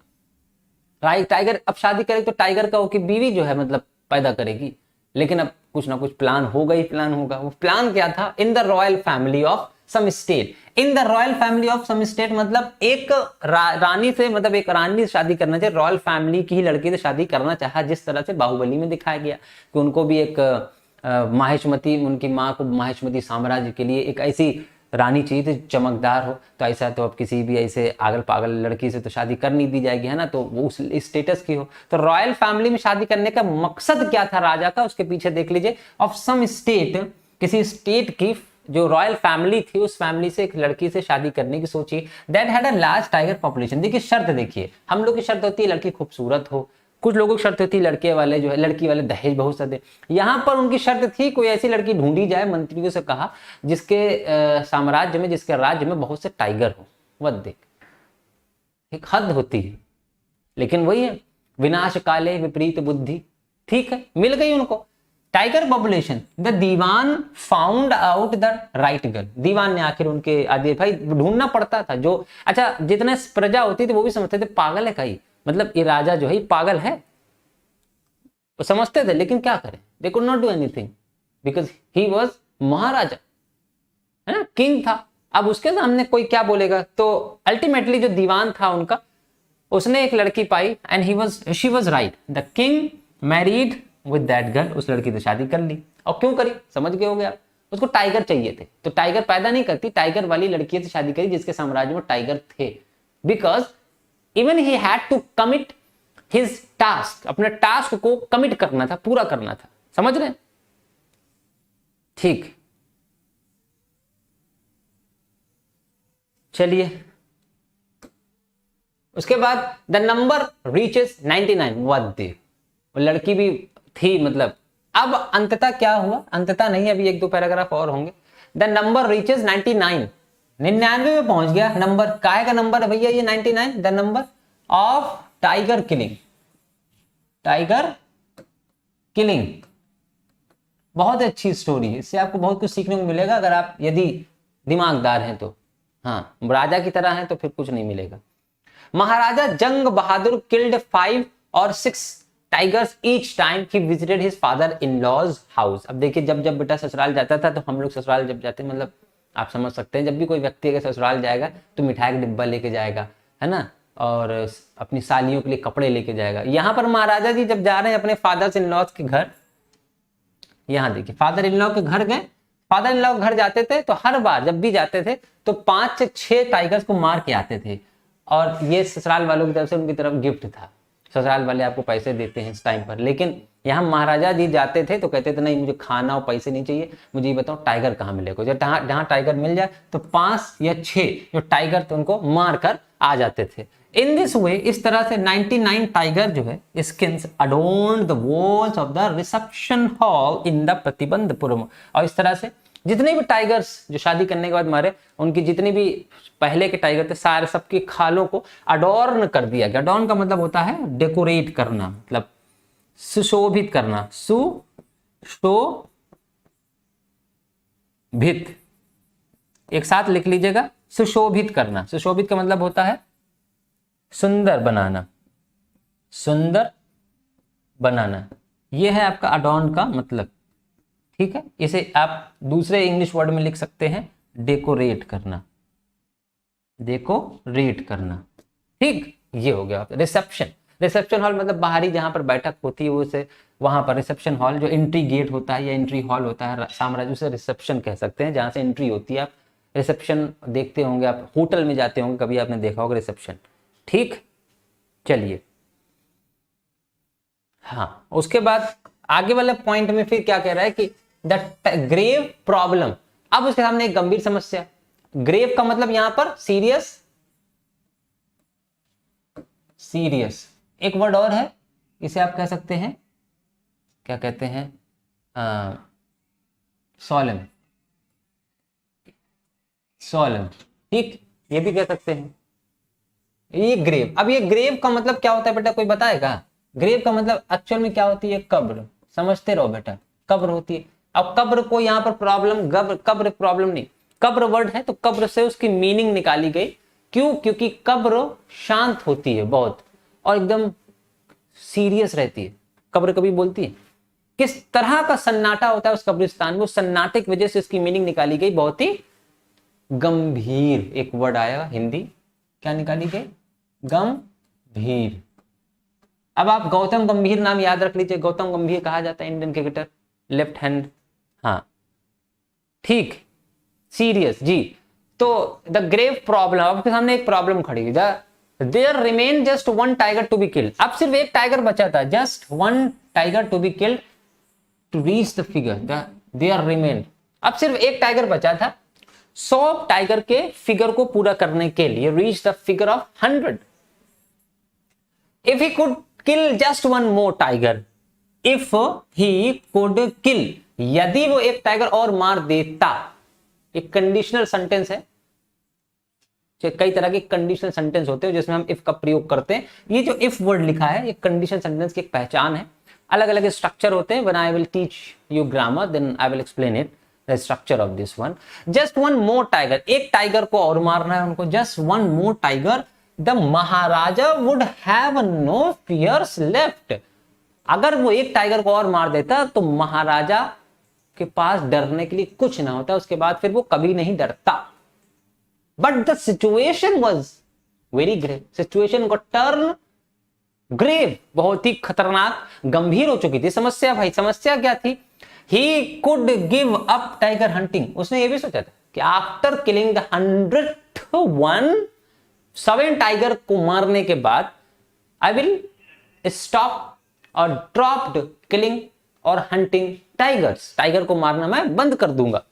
टाइगर अब शादी करे तो टाइगर का हो कि बीवी जो है मतलब पैदा करेगी, लेकिन अब कुछ ना कुछ प्लान होगा ही, प्लान होगा। वो प्लान क्या था? In the royal family of some state. In the royal family of some state मतलब एक रानी से, मतलब एक रानी से शादी करना चाहिए, रॉयल फैमिली की ही लड़की से शादी करना चाहा, जिस तरह से बाहुबली में दिखाया गया कि उनको भी एक माहेश्मती, उनकी माँ को माहेश्मती साम्राज्य के लिए एक ऐसी रानी चाहिए थी चमकदार हो। तो ऐसा तो अब किसी भी ऐसे आगल पागल लड़की से तो शादी कर नहीं दी जाएगी, है ना, तो वो उस स्टेटस की हो। तो रॉयल फैमिली में शादी करने का मकसद क्या था राजा का, उसके पीछे देख लीजिए। ऑफ सम स्टेट, किसी स्टेट की जो रॉयल फैमिली थी उस फैमिली से एक लड़की से शादी करने की सोची। That had a large tiger population. देखिए शर्त, देखिए हम लोग की शर्त होती है लड़की खूबसूरत हो, कुछ लोगों की शर्त होती है लड़के वाले जो है, लड़की वाले दहेज बहुत सा दे। यहां पर उनकी शर्त थी कोई ऐसी लड़की ढूंढी जाए, मंत्रियों से कहा, जिसके साम्राज्य में, जिसके राज्य में बहुत से टाइगर हो। वह देख, एक हद होती है, लेकिन वही है, विनाश काले विपरीत बुद्धि। ठीक है, मिल गई उनको tiger population. The Dewan found out the right girl. दीवान ने आखिर उनके आदि, भाई ढूंढना पड़ता था जो, अच्छा जितने प्रजा होती थी वो भी समझते थे पागल है कहीं, मतलब ये राजा जो है पागल है, वो समझते थे, लेकिन क्या करें, they could not do anything because he was Maharaja, है ना, किंग था। अब उसके सामने कोई क्या बोलेगा। तो अल्टीमेटली जो दीवान था उनका, उसने एक लड़की पाई and she was right. The king married with that girl. उस लड़की से शादी कर ली। और क्यों करी समझ गए होगे आप, उसको टाइगर चाहिए थे। तो टाइगर पैदा नहीं करती, टाइगर वाली लड़की से शादी करी जिसके साम्राज्य में टाइगर थे। Because even he had to commit his task, अपने टास्क को कमिट करना था, पूरा करना था। समझ रहे हैं? ठीक, चलिए उसके बाद द नंबर रीचेस 99। वो लड़की भी थी, मतलब अब अंततः क्या हुआ, अंततः नहीं, अभी एक दो पैराग्राफ और होंगे। द नंबर रीचेस 99, 99 में पहुंच गया नंबर। काहे का नंबर है भैया ये 99? The number of tiger killing. Tiger killing बहुत अच्छी स्टोरी है, इससे आपको बहुत कुछ सीखने को मिलेगा अगर आप यदि दिमागदार हैं तो। हाँ, राजा की तरह हैं तो फिर कुछ नहीं मिलेगा। महाराजा जंग बहादुर किल्ड 5 और 6 tigers each time he visited his father in law's house. अब देखिए जब जब बेटा ससुराल जाता था, तो हम लोग ससुराल जब जाते, मतलब आप समझ सकते हैं, जब भी कोई व्यक्ति अगर ससुराल जाएगा तो मिठाई का डिब्बा लेके जाएगा, है ना, और अपनी सालियों के लिए कपड़े लेके जाएगा। यहाँ पर महाराजा जी जब जा रहे हैं अपने फादर इन लॉज के घर, यहाँ देखिए फादर इन लॉ के घर गए। फादर इन लॉ के घर जाते थे तो हर बार जब भी जाते थे तो 5 से 6 टाइगर्स को मार के आते थे, और ये ससुराल वालों की तरफ से उनकी तरफ गिफ्ट था। ससुराल वाले आपको पैसे देते हैं इस टाइम पर, लेकिन यहाँ महाराजा जी जाते थे तो कहते थे नहीं मुझे खाना और पैसे नहीं चाहिए, मुझे ये बताओ टाइगर कहाँ मिलेगा। जहाँ टाइगर मिल जाए तो 5 या 6 जो टाइगर थे उनको मार कर आ जाते थे। इन दिस वे, इस तरह से 99 टाइगर जो है skins adorned the walls of the reception hall in the Pratibandapuram. और इस तरह से जितने भी टाइगर्स जो शादी करने के बाद मारे, उनकी जितनी भी पहले के टाइगर थे सारे सबकी खालों को अडोर्न कर दिया गया। अडोर्न का मतलब होता है डेकोरेट करना, मतलब सुशोभित करना, सुशोभित, एक साथ लिख लीजिएगा, सुशोभित करना। सुशोभित का मतलब होता है सुंदर बनाना, सुंदर बनाना, यह है आपका अडॉर्न का मतलब। ठीक है, इसे आप दूसरे इंग्लिश वर्ड में लिख सकते हैं डेकोरेट करना, डेकोरेट करना। ठीक, ये हो गया रिसेप्शन। रिसेप्शन हॉल मतलब बाहरी जहां पर बैठक होती है उसे, वहां पर रिसेप्शन हॉल, जो एंट्री गेट होता है या एंट्री हॉल होता है साम्राज्य, उसे रिसेप्शन कह सकते हैं, जहां से एंट्री होती है, आप रिसेप्शन देखते होंगे आप, होटल में जाते होंगे कभी, आपने देखा होगा रिसेप्शन। ठीक, चलिए हाँ, उसके बाद आगे वाले पॉइंट में फिर क्या कह रहा है कि द ग्रेव प्रॉब्लम। अब उसके सामने एक गंभीर समस्या। ग्रेव का मतलब यहां पर सीरियस, सीरियस एक वर्ड और है, इसे आप कह सकते हैं, क्या कहते हैं, सॉलम, सॉलम, ठीक, ये भी कह सकते हैं। ये ग्रेव, अब ये ग्रेव का मतलब क्या होता है बेटा, कोई बताएगा? ग्रेव का मतलब एक्चुअल में क्या होती है? कब्र, समझते रहो बेटा, कब्र होती है। अब कब्र को यहाँ पर प्रॉब्लम, कब्र प्रॉब्लम नहीं, कब्र वर्ड है तो कब्र से उसकी मीनिंग निकाली गई। क्यों? क्योंकि कब्र शांत होती है बहुत और एकदम सीरियस रहती है। कब्र कभी बोलती है? किस तरह का सन्नाटा होता है उस कब्रिस्तान में, उस सन्नाटे की वजह से उसकी मीनिंग निकाली गई बहुत ही गंभीर। एक वर्ड आया हिंदी, क्या निकाली गई? गंभीर। अब आप गौतम गंभीर नाम याद रख लीजिए, गौतम गंभीर कहा जाता है इंडियन क्रिकेटर, लेफ्ट हैंड, हाँ ठीक, सीरियस जी। तो द ग्रेव प्रॉब्लम, आपके सामने एक प्रॉब्लम खड़ी हुई, there remain just one tiger to be killed. अब सिर्फ एक टाइगर बचा था, just one tiger to be killed to reach the figure, there remain. अब सिर्फ एक टाइगर बचा था 100 टाइगर के फिगर को पूरा करने के लिए, reach the figure of 100। If he could kill just one more tiger, if he could किल, यदि वो एक टाइगर और मार देता। एक कंडीशनल सेंटेंस है, कई तरह के कंडीशनल सेंटेंस होते हैं जिसमें हम इफ का प्रयोग करते हैं। ये जो इफ वर्ड लिखा है ये कंडीशनल सेंटेंस की एक पहचान है। अलग अलग स्ट्रक्चर होते हैं। When I will teach you grammar then I will explain it, the structure of this one. Just one more tiger, एक टाइगर को और मारना है उनको, just one more tiger, the maharaja would have no fears left. अगर वो एक टाइगर को और मार देता तो महाराजा के पास डरने के लिए कुछ ना होता, उसके बाद फिर वो कभी नहीं डरता। But the situation was very grave, situation को टर्न ग्रेव, बहुत ही खतरनाक, गंभीर हो चुकी थी समस्या। भाई समस्या क्या थी? He could give up tiger hunting. उसने ये भी सोचा था कि आफ्टर किलिंग द 101, 7 टाइगर को मारने के बाद आई विल स्टॉप और ड्रॉप्ड किलिंग और हंटिंग टाइगर्स, टाइगर को मारना मैं बंद कर दूंगा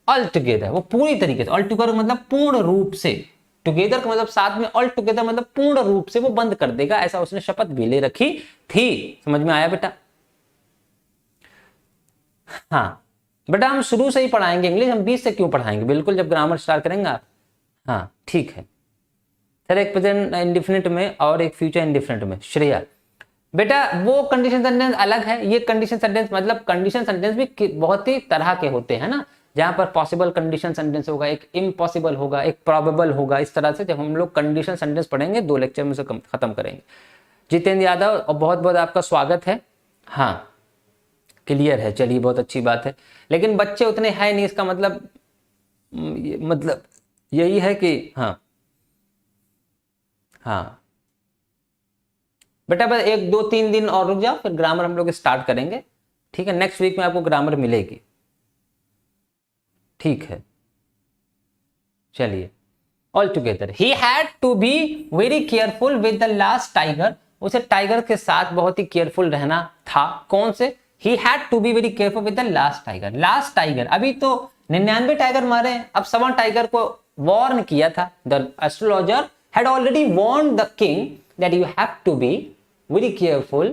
ऑल टुगेदर। वो पूरी तरीके से, ऑल टुगेदर मतलब पूर्ण रूप से, टुगेदर का मतलब साथ में, ऑल टुगेदर मतलब पूर्ण रूप से वो बंद कर देगा, ऐसा उसने शपथ भी ले रखी थी। समझ में आया बेटा? हाँ बेटा, हम शुरू से ही पढ़ाएंगे इंग्लिश, हम 20 से क्यों पढ़ाएंगे, बिल्कुल जब ग्रामर स्टार्ट करेंगे आप। हाँ ठीक है सर, एक प्रेजेंट इंडिफिनिट में और एक फ्यूचर इंडिफिनिट में। श्रेया बेटा, वो कंडीशन सेंटेंस अलग है, ये कंडीशन सेंटेंस मतलब कंडीशन सेंटेंस भी बहुत ही तरह के होते हैं ना, जहां पर पॉसिबल कंडीशन सेंटेंस होगा, एक इम्पॉसिबल होगा, एक प्रोबेबल होगा। इस तरह से जब हम लोग कंडीशन सेंटेंस पढ़ेंगे 2 लेक्चर में से खत्म करेंगे। जितेंद्र यादव, और बहुत बहुत आपका स्वागत है। हाँ क्लियर है, चलिए बहुत अच्छी बात है। लेकिन बच्चे उतने है नहीं, इसका मतलब यही है कि हाँ हाँ बेटा, बस 1 2 3 दिन और रुक जाओ, फिर ग्रामर हम लोग स्टार्ट करेंगे। ठीक है, नेक्स्ट वीक में आपको ग्रामर मिलेगी। ठीक है चलिए, all together he had to be very careful with the last tiger. उसे टाइगर के साथ बहुत ही केयरफुल रहना था। कौन से? He had to be very careful with the last tiger. Last tiger, अभी तो 99 टाइगर मारे हैं, अब 7 टाइगर को वार्न किया था। The astrologer had already warned the king that you have to be very careful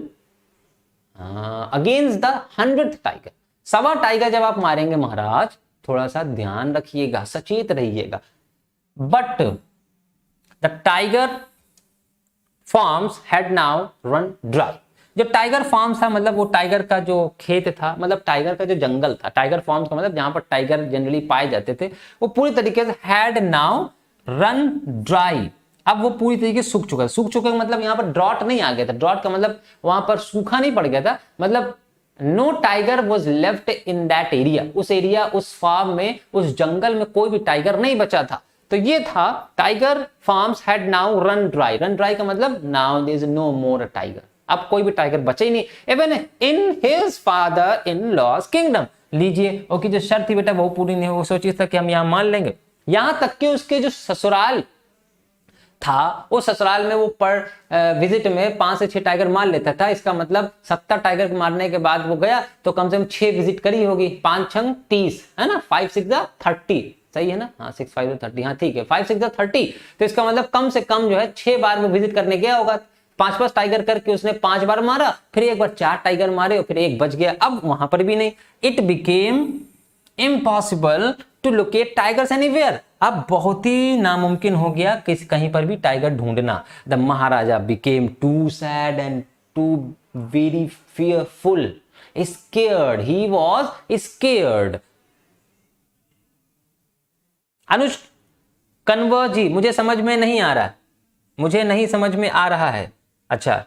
against the 100th tiger. 100 tiger जब आप मारेंगे महाराज, थोड़ा सा ध्यान रखिएगा, सचेत रहिएगा। But the tiger farms had now run dry. जो टाइगर फार्म्स था मतलब वो टाइगर का जो खेत था, मतलब टाइगर का जो जंगल था, टाइगर फार्म्स का मतलब जहां पर टाइगर जनरली पाए जाते थे, वो पूरी तरीके से हैड नाउ रन ड्राई। अब वो पूरी तरीके से सूख चुका है। सूख चुका मतलब यहाँ पर ड्रॉट नहीं आ गया था, ड्रॉट का मतलब वहां पर सूखा नहीं पड़ गया था, मतलब no tiger was left in that area. उस एरिया, उस फार्म में, उस जंगल में कोई भी टाइगर नहीं बचा था। तो ये था tiger farms had now run dry. Run dry का मतलब now there is no more tiger, अब कोई भी टाइगर बचे ही नहीं। Even in his father in law's kingdom. लीजिए, ओके, जो शर्त थी बेटा वो पूरी नहीं हो, वो सोचिए था कि हम यहां मान लेंगे। यहां तक कि उसके जो ससुराल था, वो ससुराल में वो पर विजिट में 5 से 6 टाइगर मार लेता था। इसका मतलब 70 टाइगर को मारने के बाद वो गया तो कम से कम 6 विजिट करी होगी, 5 छंग 30 है ना, 5 6 30, सही है ना, हाँ 6 5 30, हाँ ठीक है, 5 6 30। तो इसका मतलब कम से कम जो है 6 बार में विजिट करने गया होगा। 5 टाइगर करके उसने 5 बार मारा, फिर एक बार 4 टाइगर मारे और फिर एक बच गया। अब वहां पर भी नहीं, it became impossible to locate tigers anywhere. अब बहुत ही नामुमकिन हो गया किसी कहीं पर भी टाइगर ढूंढना। The Maharaja became too sad and too very fearful, scared, he was scared. Anuj Kanwar ji, मुझे समझ में नहीं आ रहा, मुझे नहीं समझ में आ रहा है। अच्छा,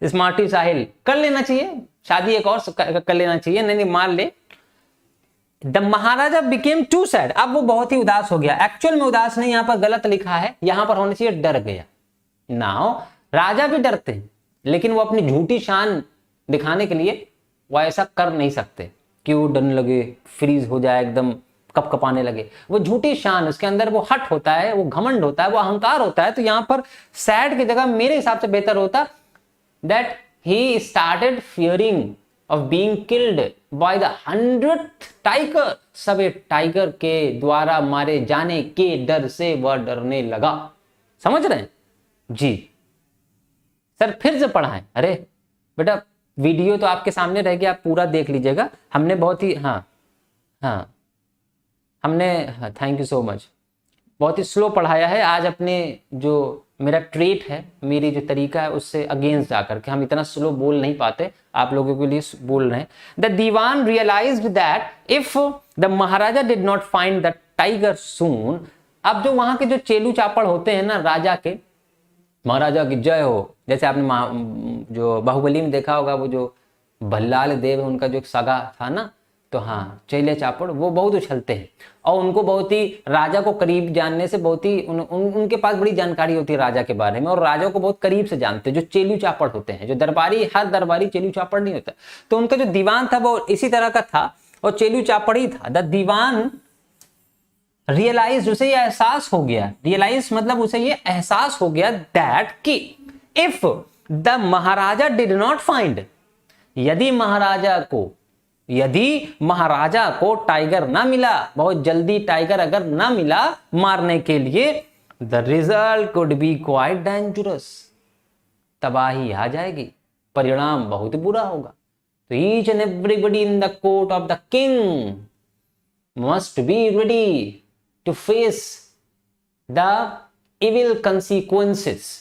स्मार्टी साहिल, कर लेना चाहिए शादी, एक और कर लेना चाहिए, नहीं मार ले। The Maharaja became too sad, अब वो बहुत ही उदास हो गया। एक्चुअल में उदास नहीं, यहां पर गलत लिखा है, यहां पर होना चाहिए डर गया। नाउ राजा भी डरते हैं, लेकिन वो अपनी झूठी शान दिखाने के लिए वो ऐसा कर नहीं सकते कि वो डरने लगे, फ्रीज हो जाए, एकदम कपकपाने लगे। वो झूठी शान, उसके अंदर वो हट होता है, वो घमंड होता है, वो अहंकार होता है। तो यहां पर सैड की जगह मेरे हिसाब से बेहतर होता that he started fearing of being killed by the 100th tiger, सभी टाइगर के द्वारा मारे जाने के डर से वह डरने लगा। समझ रहे हैं जी? सर फिर से पढ़ाएं? अरे बेटा वीडियो तो आपके सामने रह गया, आप पूरा देख लीजिएगा। हमने बहुत ही हाँ हमने थैंक यू सो मच, बहुत ही स्लो पढ़ाया है आज। अपने जो मेरा ट्रेट है, मेरी जो तरीका है, उससे अगेंस्ट जाकर के हम इतना स्लो बोल नहीं पाते, आप लोगों के लिए बोल रहे हैं। The Dewan realised that if the Maharaja did not find the tiger soon. अब जो वहां के जो चेलू चापड़ होते हैं ना राजा के, महाराजा की जय हो, जैसे आपने जो बाहुबली में देखा होगा, वो जो भल्लाल देव है उनका जो एक सगा था ना, तो हाँ चेले चापड़ वो बहुत उछलते हैं और उनको बहुत ही राजा को करीब जानने से बहुत ही उनके पास बड़ी जानकारी होती है राजा के बारे में, और राजा को बहुत करीब से जानते हैं। जो चेलू चापड़ होते हैं, जो दरबारी, हर दरबारी चेलू चापड़ नहीं होता। तो उनका जो दीवान था वो इसी तरह का था और चेलू चापड़ ही था। द दीवान रियलाइज, उसे ये एहसास हो गया, रियलाइज मतलब उसे ये एहसास हो गया दैट कि if the Maharaja did not find, यदि महाराजा को टाइगर ना मिला, बहुत जल्दी टाइगर अगर ना मिला मारने के लिए, the result could be quite dangerous, तबाही आ जाएगी, परिणाम बहुत बुरा होगा। तो each and everybody in the court of the king must be ready to face the evil consequences.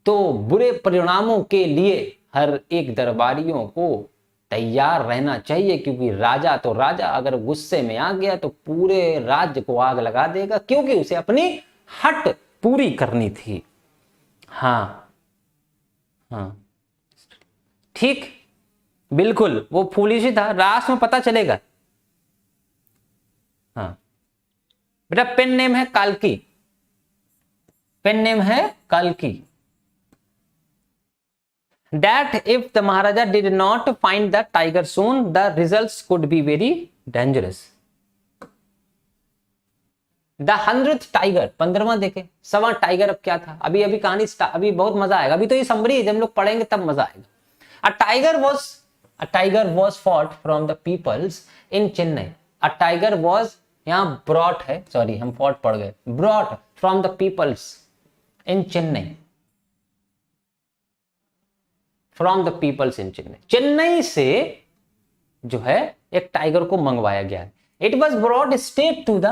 तो बुरे परिणामों के लिए हर एक दरबारियों को तैयार रहना चाहिए, क्योंकि राजा तो राजा अगर गुस्से में आ गया तो पूरे राज्य को आग लगा देगा, क्योंकि उसे अपनी हट पूरी करनी थी। हाँ ठीक, बिल्कुल वो फूलिश ही था, रास में पता चलेगा। हाँ बेटा पेन नेम है काल्की, पेन नेम है काल्की। That if the Maharaja did not find the tiger soon, the results could be very dangerous. The 100th tiger, 15वां देखे, 100वां टाइगर अब क्या था? अभी कहानी अभी बहुत मजा आएगा, अभी तो ये समरी है, जब हम लोग पढ़ेंगे तब मजा आएगा। A tiger was fought from the peoples in Chennai. A tiger was, यहाँ brought है, सॉरी हम fought पढ़ गए, brought from the peoples in Chennai. From the peoples in Chennai, Chennai से जो है एक टाइगर को मंगवाया गया है। It was brought straight to the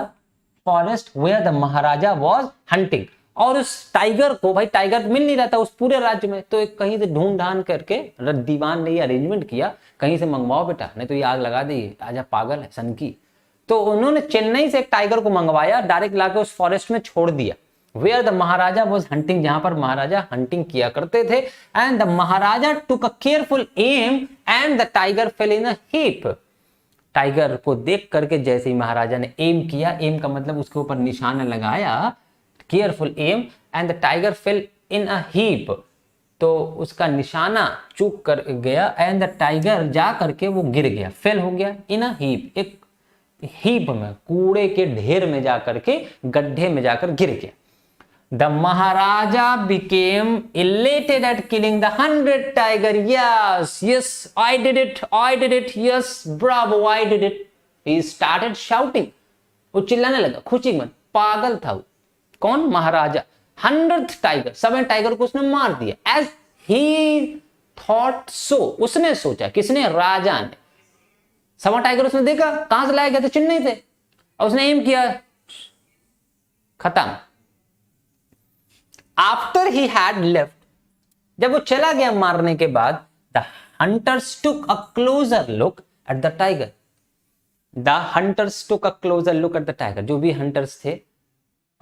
forest where the Maharaja was hunting. और उस टाइगर को, भाई टाइगर मिल नहीं रहा था उस पूरे राज्य में, तो एक कहीं से ढूंढ ढांड करके दीवान ने ये अरेंजमेंट किया, कहीं से मंगवाओ बेटा, नहीं तो ये आग लगा देगी, राजा पागल है सनकी। तो उन्होंने चेन्नई से एक टाइगर को मंगवाया, डायरेक्ट लाके उस फॉरेस्ट में छोड़ दिया, where the Maharaja was hunting, जहां पर महाराजा हंटिंग किया करते थे। And the Maharaja took a careful aim and the tiger fell in a heap. Tiger को देख करके जैसे ही महाराजा ने एम किया, एम का मतलब उसके ऊपर निशाना लगाया, careful aim, and the tiger fell in a heap, तो उसका निशाना चूक कर गया, एंड द टाइगर जा करके वो गिर गया, फेल हो गया इन अ हीप, एक हीप में, कूड़े के ढेर में जाकर के, गड्ढे में जाकर गिर गया। The Maharaja became elated at killing the 100 tiger. Yes yes, I did it, yes bravo, I did it. He started shouting, वो चिल्लाने लगा खुशी में, पागल था वो। कौन? महाराजा। 100th टाइगर, 7 टाइगर को उसने मार दिया। एज ही थॉट सो, उसने सोचा। किसने? राजा ने। 7 टाइगर उसने देखा, कहां से लाए गए थे? चेन्नई से। और उसने एम किया, खत्म। आफ्टर ही हैड लेफ्ट, जब वो चला गया मारने के बाद, the hunters took a closure look at the tiger. The hunters took a closure look at the tiger. जो भी हंटर्स थे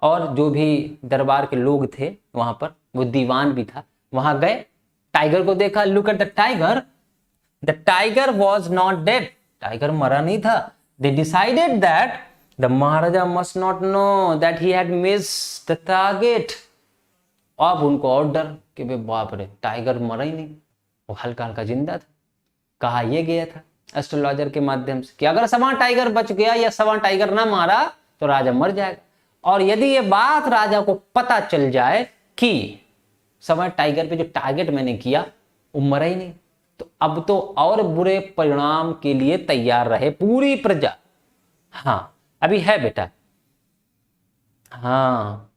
और जो भी दरबार के लोग थे वहां पर, वो दीवान भी था, वहां गए, टाइगर को देखा। Look at the tiger, the tiger was not dead, tiger मरा नहीं था। They decided that the Maharaja must not know that he had missed the target. अब उनको और डर कि बे बाप रे, टाइगर मरा ही नहीं, वो हल्का हल्का जिंदा था। कहा यह गया था एस्ट्रोलॉजर के माध्यम से कि अगर 7 टाइगर बच गया या 7 टाइगर ना मारा तो राजा मर जाएगा। और यदि ये बात राजा को पता चल जाए कि 7 टाइगर पे जो टारगेट मैंने किया वो मरा ही नहीं, तो अब तो और बुरे परिणाम के लिए तैयार रहे पूरी प्रजा। हाँ अभी है बेटा, हाँ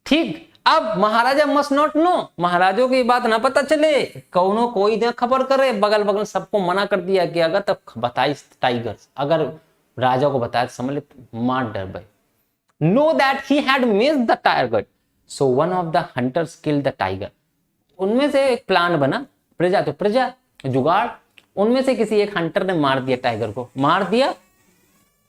ठीक। अब महाराजा मस्ट नॉट नो, महाराजों की बात ना पता चले, कौनो कोई ना खबर करे, बगल बगल सबको मना कर दिया कि अगर तब बताई टाइगर, अगर राजा को बताया समझ ले मार डर भाई। Know that he had missed the target, so one of the hunters killed the tiger. उनमें से एक प्लान बना, प्रजा तो प्रजा जुगाड़, उनमें से किसी एक हंटर ने मार दिया टाइगर को, मार दिया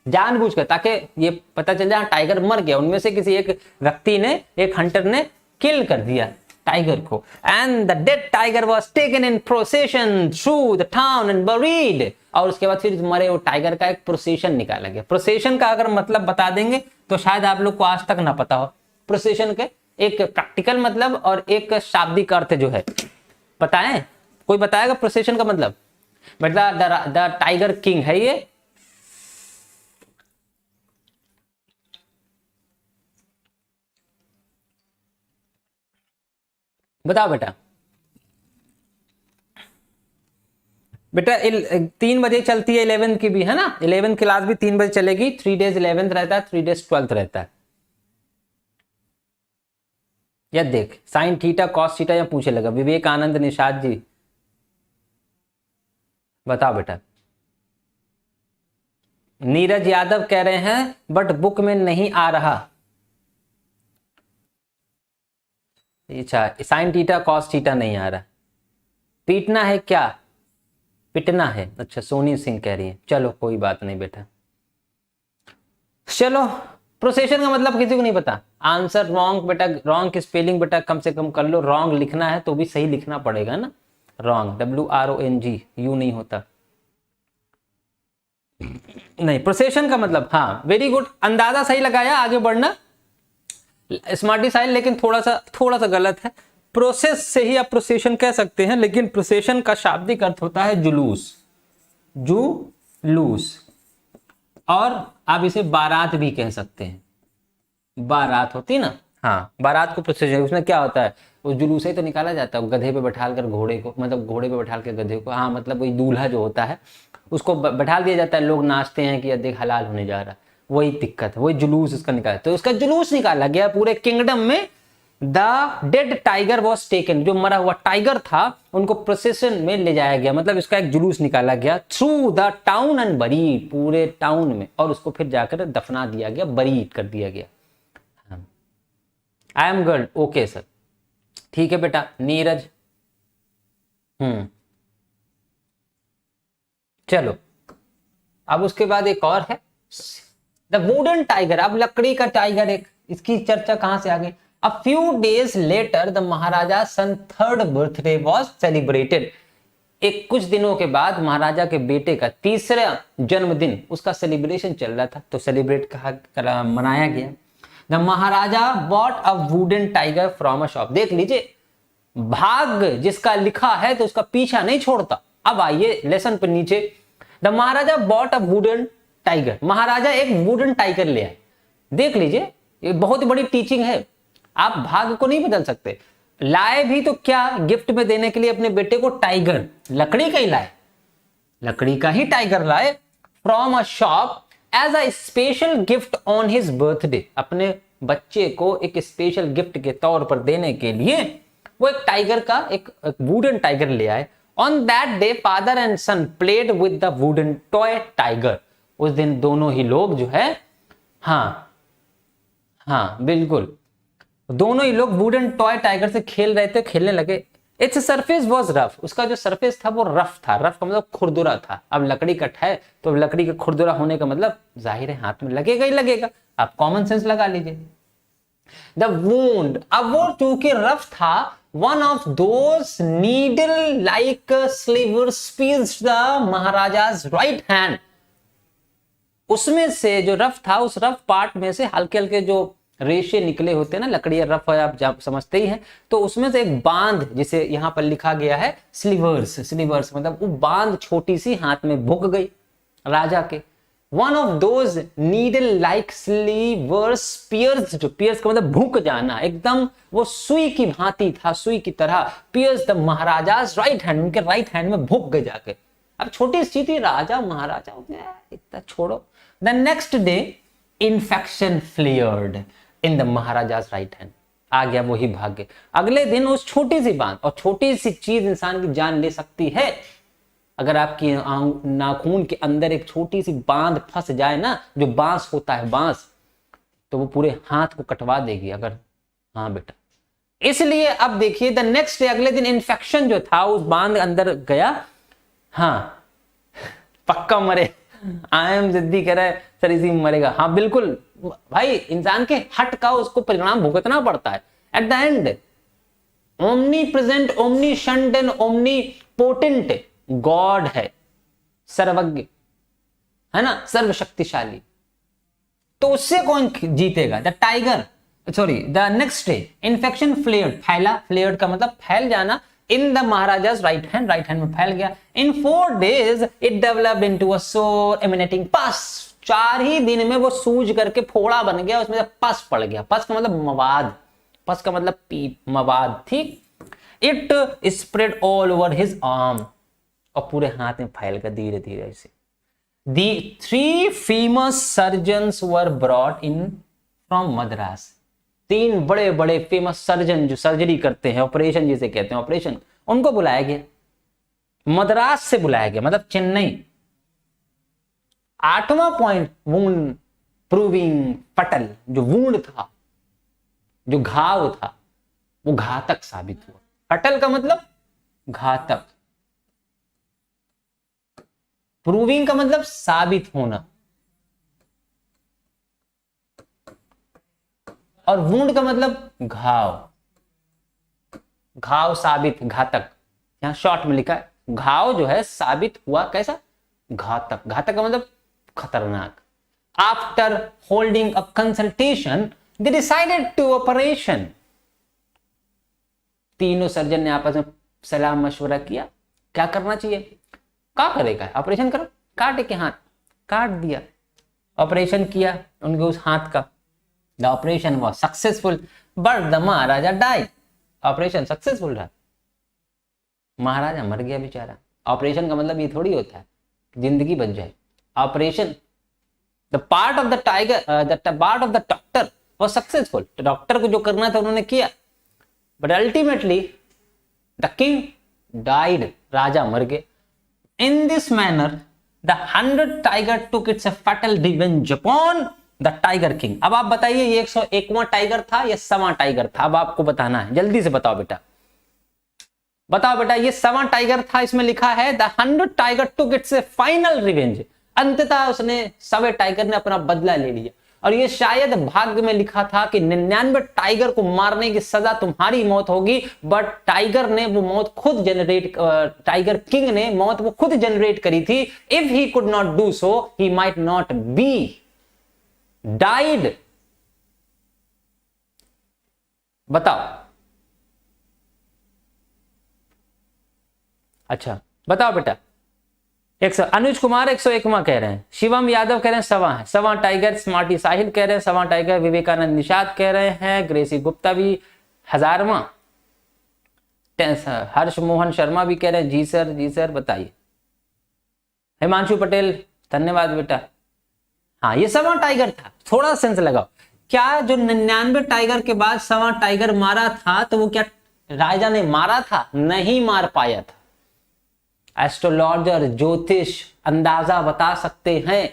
जानबूझकर, ताकि ये पता चल जाए टाइगर मर गया। उनमें से किसी एक व्यक्ति ने, एक हंटर ने किल कर दिया टाइगर को। And the dead tiger was taken in procession through the town and buried. और उसके बाद फिर मरे वो टाइगर का एक प्रोसेशन निकाला गया। प्रोसेशन का अगर मतलब बता देंगे तो शायद आप लोग को आज तक ना पता हो। प्रोसेशन के एक प्रैक्टिकल मतलब और एक शाब्दिक अर्थ जो है, बताएं? कोई बताएगा प्रोसेशन का मतलब? बेटा द टाइगर किंग है ये, बताओ बेटा। बेटा 3 बजे चलती है 11th की भी, है ना? 11th क्लास भी 3 बजे चलेगी। 3 days 11th रहता है, 3 days 12th रहता है। या देख साइन थीटा कॉस थीटा या पूछे लगा। विवेकानंद निषाद जी बताओ बेटा। नीरज यादव कह रहे हैं बट बुक में नहीं आ रहा। अच्छा साइन थीटा कॉस थीटा नहीं आ रहा। पीटना है क्या? पिटना है। अच्छा सोनी सिंह कह रही है, चलो कोई बात नहीं बेटा। चलो प्रोसेशन का मतलब किसी को नहीं पता। आंसर रॉन्ग बेटा, रॉन्ग की स्पेलिंग बेटा कम से कम कर लो। रॉन्ग लिखना है तो भी सही लिखना पड़ेगा ना। रॉन्ग WRONG, यू नहीं होता। नहीं, प्रोसेशन का मतलब, हाँ वेरी गुड, अंदाजा सही लगाया, आगे बढ़ना। स्मार्टी साइल लेकिन थोड़ा सा गलत है। प्रोसेस से ही आप प्रोसेशन कह सकते हैं, लेकिन प्रोसेशन का शाब्दिक अर्थ होता है जुलूस, जुलूस। और आप इसे बारात भी कह सकते हैं। बारात होती ना, हाँ बारात को प्रोसेशन, उसमें क्या होता है, वो जुलूस ही तो निकाला जाता है। गधे पे बैठाल कर घोड़े को, मतलब घोड़े पे बैठाल कर गधे को, हाँ मतलब वही दूल्हा जो होता है उसको बैठा दिया जाता है। लोग नाचते हैं कि देख हलाल होने जा रहा है, वही दिक्कत है, वही जुलूस उसका निकाला। तो उसका जुलूस निकाला गया पूरे किंगडम में। The dead tiger was taken, जो मरा हुआ टाइगर था उनको प्रोसेशन में ले जाया गया, मतलब इसका एक जुलूस निकाला गया। Through the town and buried, पूरे टाउन में, और उसको फिर जाकर दफना दिया गया, बरीड कर दिया गया। I am good, okay sir, ठीक है बेटा। नीरज चलो अब उसके बाद एक और है द वुडन टाइगर। अब लकड़ी का टाइगर, एक इसकी चर्चा कहां से आ गई? A few days later, the Maharaja sun 3rd birthday was celebrated. एक कुछ दिनों के बाद महाराजा के बेटे का 3रा जन्मदिन, उसका सेलिब्रेशन चल रहा था, तो सेलिब्रेट मनाया गया। The Maharaja bought a wooden tiger from a shop. देख लीजिए, भाग्य जिसका लिखा है तो उसका पीछा नहीं छोड़ता। अब आइए लेसन पर नीचे। The Maharaja bought a wooden tiger, महाराजा एक वुडन टाइगर ले आए। देख लीजिए, ये बहुत बड़ी टीचिंग है। आप भाग्य को नहीं बदल सकते। लाए भी तो क्या, गिफ्ट में देने के लिए अपने बेटे को टाइगर, लकड़ी का ही लाए, लकड़ी का ही टाइगर लाए from a shop as a special gift on his birthday. अपने बच्चे को एक स्पेशल गिफ्ट के तौर पर देने के लिए वो एक टाइगर का एक वुडन टाइगर ले आए। On that day father and son played with the wooden toy tiger. उस दिन दोनों ही लोग जो है, हाँ हाँ बिल्कुल, दोनों ही लोग वुडन टॉय टाइगर से खेल रहे थे, खेलने लगे। इट्स सरफेस वॉज रफ, उसका जो सरफेस था वो रफ था। रफ का मतलब खुरदुरा था। अब लकड़ी का है तो लकड़ी का खुरदुरा होने का मतलब जाहिर है हाथ में लगेगा ही लगेगा। आप कॉमन सेंस लगा लीजिए। द वुंड, अब वो चूंकि रफ था, one of those needle like slivers pierced the Maharaja's right hand. उसमें से जो रफ था, उस रफ पार्ट में से हल्के हल्के जो रेशे निकले होते हैं ना, लकड़ी रफ है आप समझते ही हैं, तो उसमें से एक बांध, जिसे यहां पर लिखा गया है स्लीवर्स, स्लीवर्स मतलब वो बांध छोटी सी हाथ में भुक गई राजा के। One of those needle like slivers pierced, pierced का मतलब भुक जाना, एकदम वो सुई की भांति था, सुई की तरह। pierced the Maharaja's right hand, उनके राइट हैंड में भुक गए जाके। अब छोटी सी थी, राजा महाराजा हो गया, इतना छोड़ो। The next day infection flared in the Maharaja's right hand. आ गया वही भाग्य। अगले दिन उस छोटी सी बांध, और छोटी सी चीज इंसान की जान ले सकती है। अगर आपकी नाखून के अंदर एक छोटी सी बांध फंस जाए ना, जो बांस होता है बांस, तो वो पूरे हाथ को कटवा देगी अगर, हाँ बेटा। इसलिए अब देखिए द नेक्स्ट डे, अगले दिन इन्फेक्शन जो था उस बांध अंदर गया। हाँ पक्का मरे, आई एम जिद्दी कह रहा है सर इसी में मरेगा। हाँ बिल्कुल भाई, इंसान के हट का उसको परिणाम भुगतना पड़ता है at the end. Omnipresent, omniscient and omnipotent god है, सर्वज्ञ है ना, सर्वशक्तिशाली। तो उससे कौन जीतेगा? The tiger, sorry the next day infection flared, फैला, फ्लेयर्ड का मतलब फैल जाना, in the Maharaja's right hand, right hand में फैल गया। In 4 days it developed into a sore emanating पस। 4 ही दिन में वो सूज करके फोड़ा बन गया, उसमें से पस पड़ गया। पस का मतलब मवाद, पस का मतलब पीप, मवाद, ठीक। It spread all over his arm, और पूरे हाथ में फैल गया धीरे धीरे ऐसे। The 3 famous surgeons were brought in from Madras. 3 बड़े बड़े फेमस सर्जन जो सर्जरी करते हैं, ऑपरेशन जिसे कहते हैं ऑपरेशन, उनको बुलाया गया, मद्रास से बुलाया गया, मतलब चेन्नई। 8वां पॉइंट, वुंड प्रूविंग फटल, जो वुंड था, जो घाव था, वो घातक साबित हुआ। फटल का मतलब घातक, प्रूविंग का मतलब साबित होना, और वुंड का मतलब घाव, घाव साबित, घातक। यहां शॉर्ट में लिखा है घाव जो है साबित हुआ, कैसा? घातक। घातक का मतलब खतरनाक। After holding a consultation they decided to operation. तीनों सर्जन ने आपस में सलाह मशवरा किया, क्या करना चाहिए। क्या करेगा? ऑपरेशन करो, काटे के हाथ, काट दिया, ऑपरेशन किया उनके उस हाथ का। The operation was successful but the Maharaja died. Operation successful रहा, महाराजा मर गया बेचारा। ऑपरेशन का मतलब ये थोड़ी होता है जिंदगी बच जाए। Operation, the part of the tiger, the part of the doctor was successful. Doctor को जो करना था उन्होंने किया, but ultimately the king died, राजा मर गए। In this manner, the 100 tiger took its fatal revenge upon the tiger king। अब आप बताइए ये 101वां टाइगर था या 100वां टाइगर था? अब आपको बताना है, जल्दी से बताओ बेटा, बताओ बेटा। ये 100वां टाइगर था, इसमें लिखा है the 100 tiger took its final revenge। अंततः उसने 100वें टाइगर ने अपना बदला ले लिया। और ये शायद भाग्य में लिखा था कि 99 टाइगर को मारने की सजा तुम्हारी मौत होगी, बट टाइगर ने वो मौत खुद जनरेट, टाइगर किंग ने मौत वो खुद जनरेट करी थी। If he could not do so he might not be died. बताओ, अच्छा बताओ बेटा, अनुज कुमार 101वां कह रहे हैं, शिवम यादव कह रहे हैं सवा है, सवा टाइगर, स्मार्टी साहिल कह रहे हैं सवा टाइगर, विवेकानंद निषाद कह रहे हैं, ग्रेसी गुप्ता भी 1000वां, हर्ष मोहन शर्मा भी कह रहे हैं जी सर बताइए। हिमांशु पटेल धन्यवाद बेटा। हाँ ये सवा टाइगर था, थोड़ा सेंस लगाओ, क्या जो 99 टाइगर के बाद सवा टाइगर मारा था तो वो क्या राजा ने मारा था? नहीं मार पाया था। एस्ट्रोलॉजर ज्योतिष अंदाजा बता सकते हैं,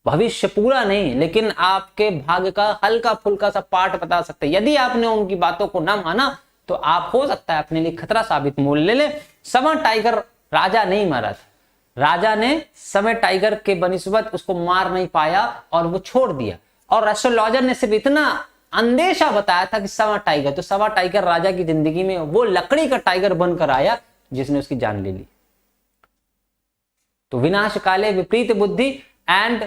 भविष्य पूरा नहीं लेकिन आपके भाग्य का हल्का फुल्का सा पार्ट बता सकते हैं। यदि आपने उनकी बातों को ना माना तो आप हो सकता है अपने लिए खतरा साबित मोल ले ले। सवा टाइगर राजा नहीं मारा था, राजा ने समय टाइगर के बनिस्बत उसको मार नहीं पाया और वो छोड़ दिया, और एस्ट्रोलॉजर ने सिर्फ इतना अंदेशा बताया था कि सवा टाइगर, तो सवा टाइगर राजा की जिंदगी में वो लकड़ी का टाइगर बनकर आया जिसने उसकी जान ले ली। तो विनाश काले विपरीत बुद्धि एंड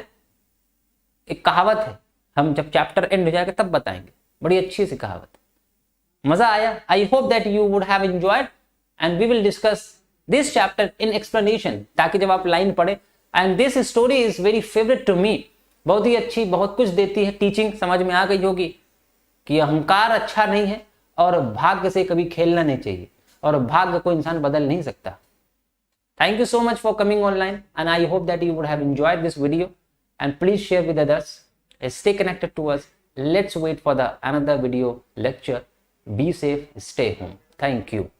एक कहावत है, हम जब चैप्टर एंड हो जाएगा तब बताएंगे, बड़ी अच्छी सी कहावत, मजा आया। I hope that you would have enjoyed and we will discuss this chapter in explanation, ताकि जब आप लाइन पढ़े, and this story is very favourite to me, बहुत ही अच्छी, बहुत कुछ देती है, टीचिंग समझ में आ गई होगी कि अहंकार अच्छा नहीं है और भाग्य से कभी खेलना नहीं चाहिए, और भाग्य को इंसान बदल नहीं सकता। Thank you so much for coming online, and I hope that you would have enjoyed this video, and please share with others. Stay connected to us. Let's wait for the another video lecture. Be safe, stay home. Thank you.